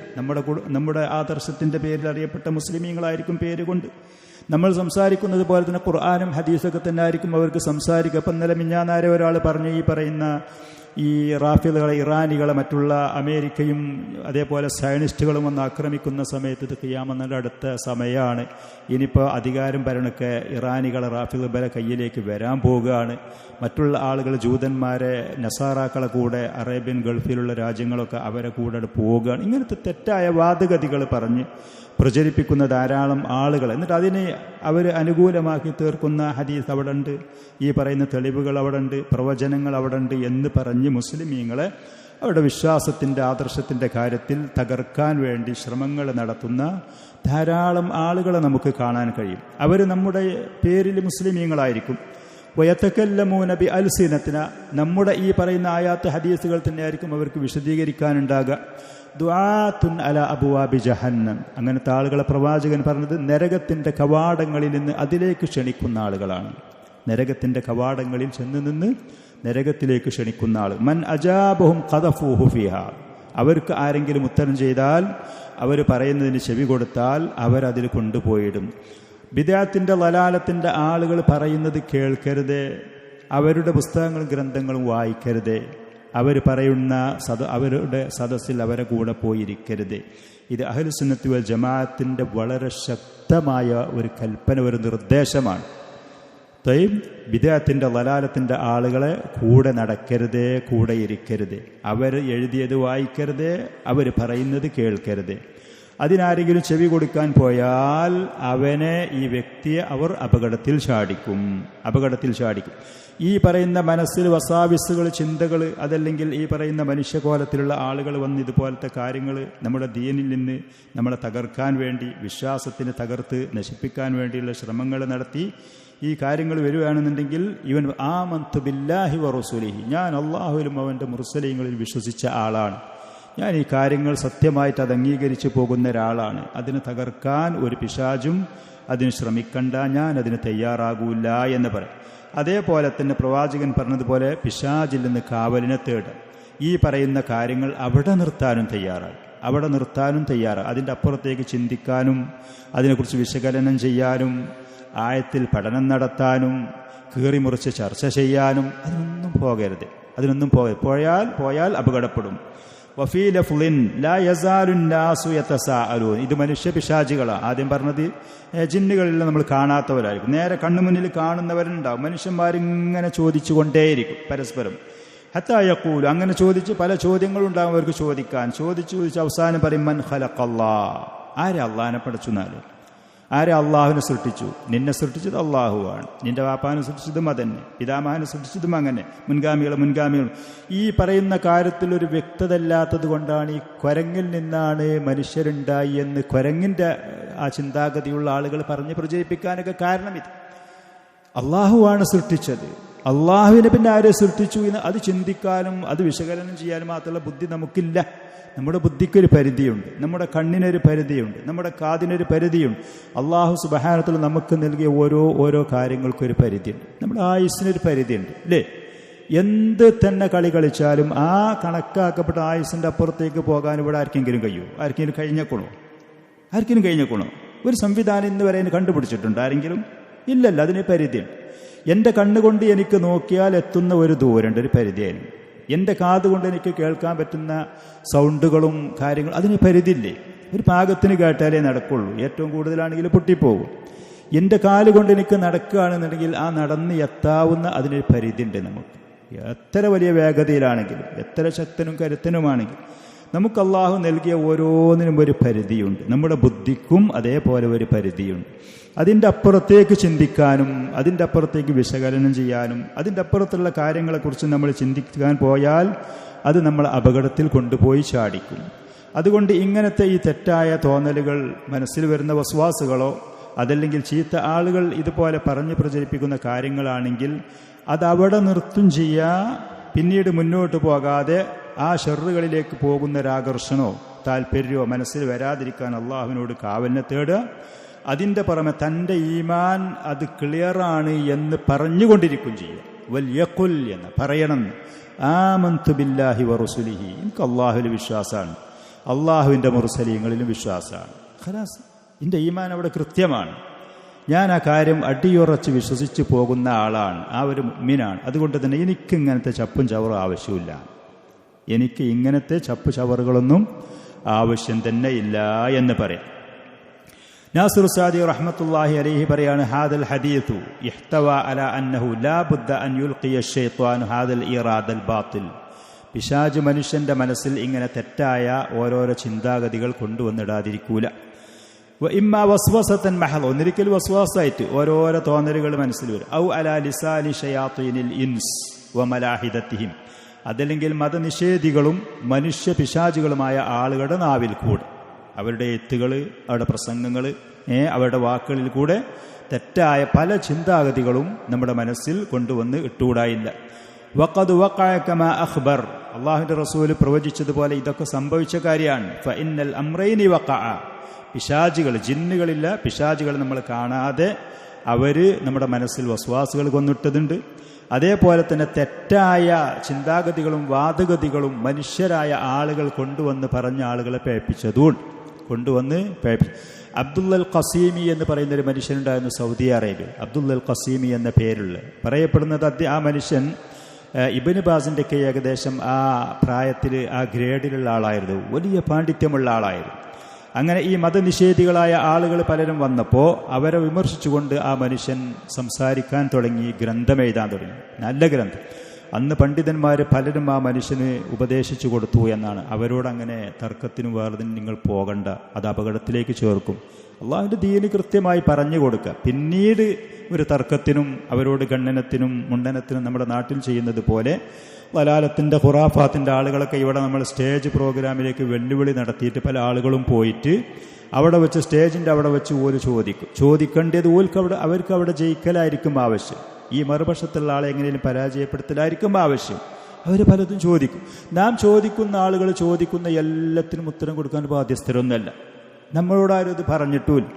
S1: നമ്മുടെ ആദർശത്തിൻ്റെ പേരിൽ അറിയപ്പെട്ട മുസ്ലിമീങ്ങളായിരിക്കും പേര് കൊണ്ട്. നമ്മൾ സംസാരിക്കുന്നത് പോലെ തന്നെ ഖുർആനും ഹദീസൊക്കെ തന്നെ ആയിരിക്കും അവർക്ക് സംസാരിക്കുക. അപ്പം ഇന്നലെ മിഞ്ഞാന്നാരെ ഒരാൾ പറഞ്ഞു, ഈ പറയുന്ന ഈ റാഫിദുകളെ, ഇറാനികളെ, മറ്റുള്ള അമേരിക്കയും അതേപോലെ സയനിസ്റ്റുകളും വന്ന് ആക്രമിക്കുന്ന സമയത്ത് ഇത് ഖിയാമത്തിന്റെ അടുത്ത സമയമാണ്. ഇനിയിപ്പോൾ അധികാരം ഭരണമൊക്കെ ഇറാനികളെ, റാഫിദുകളെ കയ്യിലേക്ക് വരാൻ പോവുകയാണ്. മറ്റുള്ള ആളുകൾ ജൂതന്മാരെ, നസാറാക്കളെ കൂടെ അറേബ്യൻ ഗൾഫിലുള്ള രാജ്യങ്ങളൊക്കെ അവരെ കൂടെ പോവുകയാണ്. ഇങ്ങനത്തെ തെറ്റായ വാദഗതികൾ പറഞ്ഞ് പ്രചരിപ്പിക്കുന്ന ധാരാളം ആളുകൾ, എന്നിട്ട് അതിനെ അവർ അനുകൂലമാക്കി തീർക്കുന്ന ഹദീസ് അവിടെ ഉണ്ട്, ഈ പറയുന്ന തെളിവുകൾ അവിടെ ഉണ്ട്, പ്രവചനങ്ങൾ അവിടെ ഉണ്ട് എന്ന് പറഞ്ഞ് മുസ്ലിമീങ്ങളെ അവരുടെ വിശ്വാസത്തിൻ്റെ, ആദർശത്തിൻ്റെ കാര്യത്തിൽ തകർക്കാൻ വേണ്ടി ശ്രമങ്ങൾ നടത്തുന്ന ധാരാളം ആളുകളെ നമുക്ക് കാണാൻ കഴിയും. അവർ നമ്മുടെ പേരിൽ മുസ്ലിമീങ്ങളായിരിക്കും. വയതകല്ലമൂന ബി അൽസിനത്തിന, നമ്മുടെ ഈ പറയുന്ന ആയാത്ത് ഹദീസുകൾ തന്നെയായിരിക്കും അവർക്ക് വിശദീകരിക്കാനുണ്ടാകുക. ദുആത്തുൻ അല അബ്വാബി ജഹന്നം, അങ്ങനത്തെ ആളുകളെ പ്രവാചകൻ പറഞ്ഞത് നരകത്തിൻ്റെ കവാടങ്ങളിൽ നിന്ന് അതിലേക്ക് ക്ഷണിക്കുന്ന ആളുകളാണ്. നരകത്തിൻ്റെ കവാടങ്ങളിൽ ചെന്ന് നിന്ന് നരകത്തിലേക്ക് ക്ഷണിക്കുന്ന ആൾ. മൻ അജാബഹും ഖദഫൂഹു ഫിഹാ, അവർക്ക് ആരെങ്കിലും ഉത്തരം ചെയ്താൽ, അവർ പറയുന്നതിന് ചെവി കൊടുത്താൽ അവരതിൽ കൊണ്ടുപോയിടും. ബിദ്അത്തിന്റെ ലലാലത്തിൻ്റെ ആളുകൾ പറയുന്നത് കേൾക്കരുത്, അവരുടെ പുസ്തകങ്ങളും ഗ്രന്ഥങ്ങളും വായിക്കരുത്, അവർ പറയുന്ന അവരുടെ സദസ്സിൽ അവരെ കൂടെ പോയിരിക്കരുത്. ഇത് അഹ്ലുസുന്നത്തി വൽ ജമാഅത്തിൻ്റെ വളരെ ശക്തമായ ഒരു കൽപ്പന, ഒരു നിർദ്ദേശമാണ്. ബിദ്അത്തിന്റെ ലലാലത്തിൻ്റെ ആളുകളെ കൂടെ നടക്കരുത്, കൂടെ ഇരിക്കരുത്, അവർ എഴുതിയത് വായിക്കരുത്, അവർ പറയുന്നത് കേൾക്കരുത്. അതിനാരെങ്കിലും ചെവി കൊടുക്കാൻ പോയാൽ അവനെ, ഈ വ്യക്തിയെ അവർ അപകടത്തിൽ ചാടിക്കും. ഈ പറയുന്ന മനസ്സിൽ വസാവിസുകൾ, ചിന്തകൾ, അതല്ലെങ്കിൽ ഈ പറയുന്ന മനുഷ്യകോലത്തിലുള്ള ആളുകൾ വന്ന് ഇതുപോലത്തെ കാര്യങ്ങൾ നമ്മുടെ ദീനിൽ നിന്ന് നമ്മളെ തകർക്കാൻ വേണ്ടി, വിശ്വാസത്തിന് തകർത്ത് നശിപ്പിക്കാൻ വേണ്ടിയുള്ള ശ്രമങ്ങൾ നടത്തി ഈ കാര്യങ്ങൾ വരികയാണെന്നുണ്ടെങ്കിൽ, ഇവൻ ആമന്തു ബില്ലാഹി വറസൂലിഹി, ഞാൻ അള്ളാഹുവിലും അവൻ്റെ മുർസലീങ്ങളിൽ വിശ്വസിച്ച ആളാണ്, ഞാൻ ഈ കാര്യങ്ങൾ സത്യമായിട്ട് അത് അംഗീകരിച്ചു പോകുന്ന ഒരാളാണ്, അതിന് തകർക്കാൻ ഒരു പിശാചും അതിന് ശ്രമിക്കണ്ട, ഞാൻ അതിന് തയ്യാറാകൂല എന്ന് പറയും. അതേപോലെ തന്നെ പ്രവാചകൻ പറഞ്ഞതുപോലെ പിശാചിൽ നിന്ന് കാവലിനെ തേടുക. ഈ പറയുന്ന കാര്യങ്ങൾ അവിടെ നിർത്താനും തയ്യാറാണ്, അതിൻ്റെ അപ്പുറത്തേക്ക് ചിന്തിക്കാനും അതിനെക്കുറിച്ച് വിശകലനം ചെയ്യാനും ആയത്തിൽ പഠനം നടത്താനും കീറിമുറിച്ച് ചർച്ച ചെയ്യാനും അതിനൊന്നും പോയാൽ അപകടപ്പെടും. ഇത് മനുഷ്യ പിശാചുകളാണ്. ആദ്യം പറഞ്ഞത് ജിന്നുകളിൽ നമ്മൾ കാണാത്തവരായിരിക്കും, നേരെ കണ്ണുമുന്നിൽ കാണുന്നവരുണ്ടാവും. മനുഷ്യന്മാരിങ്ങനെ ചോദിച്ചു കൊണ്ടേയിരിക്കും പരസ്പരം. ഹത്താ യഖൂലു, അങ്ങനെ ചോദിച്ച് പല ചോദ്യങ്ങളുണ്ടാകും അവർക്ക് ചോദിക്കാൻ. ചോദിച്ച് അവസാനം പറയും മൻ ഖലഖല്ലാഹ്, ആരെ അള്ളാഹിനെ പടച്ചു എന്നാല്, ആരെ അള്ളാഹുവിനെ സൃഷ്ടിച്ചു? നിന്നെ സൃഷ്ടിച്ചത് അള്ളാഹുവാണ്, നിന്റെ വാപ്പാനെ സൃഷ്ടിച്ചതും അതന്നെ, പിതാമഹനെ സൃഷ്ടിച്ചതും അങ്ങനെ, മുൻഗാമികൾ. ഈ പറയുന്ന കാര്യത്തിൽ ഒരു വ്യക്തത ഇല്ലാത്തത് കൊണ്ടാണ് ഈ കുരങ്ങിൽ നിന്നാണ് മനുഷ്യരുണ്ടായി എന്ന് കുരങ്ങിൻ്റെ ആ ചിന്താഗതിയുള്ള ആളുകൾ പറഞ്ഞ് പ്രചരിപ്പിക്കാനൊക്കെ കാരണം ഇത്. അള്ളാഹുവാണ് സൃഷ്ടിച്ചത്, അള്ളാഹുവിനെ പിന്നെ ആരെ സൃഷ്ടിച്ചു എന്ന് അത് ചിന്തിക്കാനും അത് വിശകലനം ചെയ്യാനും മാത്രമുള്ള ബുദ്ധി നമുക്കില്ല. നമ്മുടെ ബുദ്ധിക്കൊരു പരിധിയുണ്ട്, നമ്മുടെ കണ്ണിനൊരു പരിധിയുണ്ട്, നമ്മുടെ കാതിനൊരു പരിധിയുണ്ട്. അള്ളാഹു സുബ്ഹാനഹു നമുക്ക് നൽകിയ ഓരോ കാര്യങ്ങൾക്കൊരു പരിധിയുണ്ട്. നമ്മുടെ ആയുസ്സിനൊരു പരിധിയുണ്ട് അല്ലേ? എന്ത് തന്നെ കളി കളിച്ചാലും ആ കണക്കാക്കപ്പെട്ട ആയുസ്സിൻ്റെ അപ്പുറത്തേക്ക് പോകാൻ ഇവിടെ ആർക്കെങ്കിലും കഴിയുമോ? ആർക്കെങ്കിലും കഴിഞ്ഞേക്കണോ? ഒരു സംവിധാനം ഇന്ന് വരെ കണ്ടുപിടിച്ചിട്ടുണ്ട് ആരെങ്കിലും? ഇല്ലല്ല, അതിന് പരിധിയുണ്ട്. എൻ്റെ കണ്ണുകൊണ്ട് എനിക്ക് നോക്കിയാൽ എത്തുന്ന ഒരു ദൂരമുണ്ട്, ഒരു പരിധിയായിരുന്നു. എൻ്റെ കാതുകൊണ്ട് എനിക്ക് കേൾക്കാൻ പറ്റുന്ന സൗണ്ടുകളും കാര്യങ്ങളും അതിന് പരിധിയില്ലേ? ഒരു പാകത്തിന് കേട്ടാലേ നടക്കുള്ളൂ, ഏറ്റവും കൂടുതലാണെങ്കിൽ പൊട്ടിപ്പോകും. എൻ്റെ കാലുകൊണ്ട് എനിക്ക് നടക്കുകയാണെന്നുണ്ടെങ്കിൽ ആ നടന്ന് എത്താവുന്ന അതിനൊരു പരിധിയുണ്ട് നമുക്ക്. എത്ര വലിയ വേഗതയിലാണെങ്കിലും എത്ര ശക്തനും കരുത്തനുമാണെങ്കിലും നമുക്ക് അള്ളാഹു നൽകിയ ഓരോന്നിനും ഒരു പരിധിയുണ്ട്. നമ്മുടെ ബുദ്ധിക്കും അതേപോലെ ഒരു പരിധിയുണ്ട്. അതിൻ്റെ അപ്പുറത്തേക്ക് ചിന്തിക്കാനും അതിൻ്റെ അപ്പുറത്തേക്ക് വിശകലനം ചെയ്യാനും അതിൻ്റെ അപ്പുറത്തുള്ള കാര്യങ്ങളെക്കുറിച്ച് നമ്മൾ ചിന്തിക്കാൻ പോയാൽ അത് നമ്മൾ അപകടത്തിൽ കൊണ്ടുപോയി ചാടിക്കും. അതുകൊണ്ട് ഇങ്ങനത്തെ ഈ തെറ്റായ തോന്നലുകൾ, മനസ്സിൽ വരുന്ന വസ്വാസുകളോ അതല്ലെങ്കിൽ ചീത്ത ആളുകൾ ഇതുപോലെ പറഞ്ഞ് പ്രചരിപ്പിക്കുന്ന കാര്യങ്ങളാണെങ്കിൽ അതവിടെ നിർത്തും ചെയ്യുക. പിന്നീട് മുന്നോട്ട് പോകാതെ ആ ഷെറുകളിലേക്ക് പോകുന്ന ഒരാകർഷണോ താല്പര്യമോ മനസ്സിൽ വരാതിരിക്കാൻ അള്ളാഹുവിനോട് കാവലിനെ തേടുക. അതിൻ്റെ പുറമെ തൻ്റെ ഈമാൻ അത് ക്ലിയറാണ് എന്ന് പറഞ്ഞുകൊണ്ടിരിക്കും ചെയ്യുക. വൽയഖുൽ എന്ന് പറയണം, ആമന്തു ബില്ലാഹി വറസുലിഹി, എനിക്ക് അള്ളാഹുവിൽ വിശ്വാസമാണ്, അള്ളാഹുവിൻ്റെ മുർസലീങ്ങളിലും വിശ്വാസമാണ്. ഖലാസ്, എൻ്റെ ഈമാൻ അവിടെ കൃത്യമാണ്, ഞാൻ ആ കാര്യം അടിയുറച്ച് വിശ്വസിച്ച് പോകുന്ന ആളാണ്, ആ ഒരു മുഅ്മിനാണ്. അതുകൊണ്ട് തന്നെ എനിക്കിങ്ങനത്തെ ചപ്പും ചവറും ആവശ്യമില്ല, എനിക്ക് ഇങ്ങനത്തെ ചപ്പു ചവറുകളൊന്നും ആവശ്യം തന്നെ ഇല്ല എന്ന് പറയാം. നാസിർ സാദി റഹ്മത്തുള്ളാഹി അലൈഹി പറയാണ്, ഹാദൽ ഹദീഥു ഇഹ്തവ അലാ അന്നഹു ലാ ബുദ്ദ അൻ യുൽഖിയ ശൈത്വാനു ഹാദൽ ഇറാദൽ ബാത്തിൽ. പിശാച് മനുഷ്യന്റെ മനസ്സിൽ ഇങ്ങനെ തെറ്റായ ഓരോരോ ചിന്താഗതികൾ കൊണ്ടുവന്നിടാതിരിക്കൂല. ഇമ്മാ വസ്വസത്തൻ മഹൽ, ഒന്നിരിക്കൽ വസ്വാസായിട്ട് ഓരോരോ തോന്നലുകൾ മനസ്സിൽ വരും. ഔ അലാ ലിസാനി ഷയാത്തീനിൽ ഇൻസ് വ മലാഹിദത്തിഹിം, അതല്ലെങ്കിൽ മതനിഷേധികളും മനുഷ്യ പിശാചുകളുമായ ആളുകളുടെ നാവിൽ കൂടെ, അവരുടെ എത്തുകൾ, അവരുടെ പ്രസംഗങ്ങൾ, അവരുടെ വാക്കുകളിൽ കൂടെ തെറ്റായ പല ചിന്താഗതികളും നമ്മുടെ മനസ്സിൽ കൊണ്ടുവന്ന് ഇട്ടുകൂടായില്ല. വഖദ് വഖഅ കമാ അഖ്ബർ, അല്ലാഹുവിൻ്റെ റസൂൽ പ്രവചിച്ചതുപോലെ ഇതൊക്കെ സംഭവിച്ച കാര്യമാണ്. ഫഇന്നൽ അംറൈനി വഖഅ, പിശാചുകൾ, ജിന്നുകളില്ല, പിശാചുകൾ നമ്മൾ കാണാതെ അവർ നമ്മുടെ മനസ്സിൽ വസ്വാസുകൾ കൊന്നിട്ടതുണ്ട്. അതേപോലെ തന്നെ തെറ്റായ ചിന്താഗതികളും വാദഗതികളും മനുഷ്യരായ ആളുകൾ കൊണ്ടുവന്ന് പറഞ്ഞ ആളുകളെ പേപ്പിച്ചതുകൊണ്ട് അബ്ദുൽ ഖസീമി എന്ന് പറയുന്നൊരു മനുഷ്യനുണ്ടായിരുന്നു സൗദി അറേബ്യ. അബ്ദുൽ ഖസീമി എന്ന പേരുള്ള പറയപ്പെടുന്നത് ആ മനുഷ്യൻ ഇബ്നു ബാസിൻ്റെയൊക്കെ ഏകദേശം ആ പ്രായത്തിൽ ആ ഗ്രേഡിലുള്ള ആളായിരുന്നു, വലിയ പാണ്ഡിത്യമുള്ള ആളായിരുന്നു. അങ്ങനെ ഈ മതനിഷേധികളായ ആളുകൾ പലരും വന്നപ്പോൾ അവരെ വിമർശിച്ചുകൊണ്ട് ആ മനുഷ്യൻ സംസാരിക്കാൻ തുടങ്ങി, ഗ്രന്ഥം എഴുതാൻ തുടങ്ങി, നല്ല ഗ്രന്ഥം. അന്ന് പണ്ഡിതന്മാർ പലരും ആ മനുഷ്യന് ഉപദേശിച്ചു കൊടുത്തു എന്നാണ്. അവരോടങ്ങനെ തർക്കത്തിനും വേറതിനും നിങ്ങൾ പോകണ്ട, അത് അപകടത്തിലേക്ക് ചേർക്കും. അള്ളാഹുവിൻ്റെ ദീന് കൃത്യമായി പറഞ്ഞു കൊടുക്കുക. പിന്നീട് ഒരു തർക്കത്തിനും അവരോട് ഗണ്ണനത്തിനും മുണ്ടനത്തിനും നമ്മുടെ നാട്ടിൽ ചെയ്യുന്നത് പോലെ വലാലത്തിൻ്റെ ഖുറാഫാത്തിൻ്റെ ആളുകളൊക്കെ ഇവിടെ നമ്മൾ സ്റ്റേജ് പ്രോഗ്രാമിലേക്ക് വെല്ലുവിളി നടത്തിയിട്ട് പല ആളുകളും പോയിട്ട് അവിടെ വെച്ച് സ്റ്റേജിൻ്റെ അവിടെ വെച്ച് ഓല് ചോദിക്കേണ്ടത് അവർക്ക് അവിടെ ജയിക്കലായിരിക്കും ആവശ്യം. ഈ മറുപക്ഷത്തുള്ള ആളെ എങ്ങനെയും പരാജയപ്പെടുത്തലായിരിക്കും ആവശ്യം. അവർ പലതും ചോദിക്കും. നാം ചോദിക്കുന്ന ആളുകൾ ചോദിക്കുന്ന എല്ലാത്തിനും ഉത്തരം കൊടുക്കാൻ ബാധ്യസ്ഥരൊന്നുമല്ല. നമ്മളോടാരും ഇത് പറഞ്ഞിട്ടുമില്ല.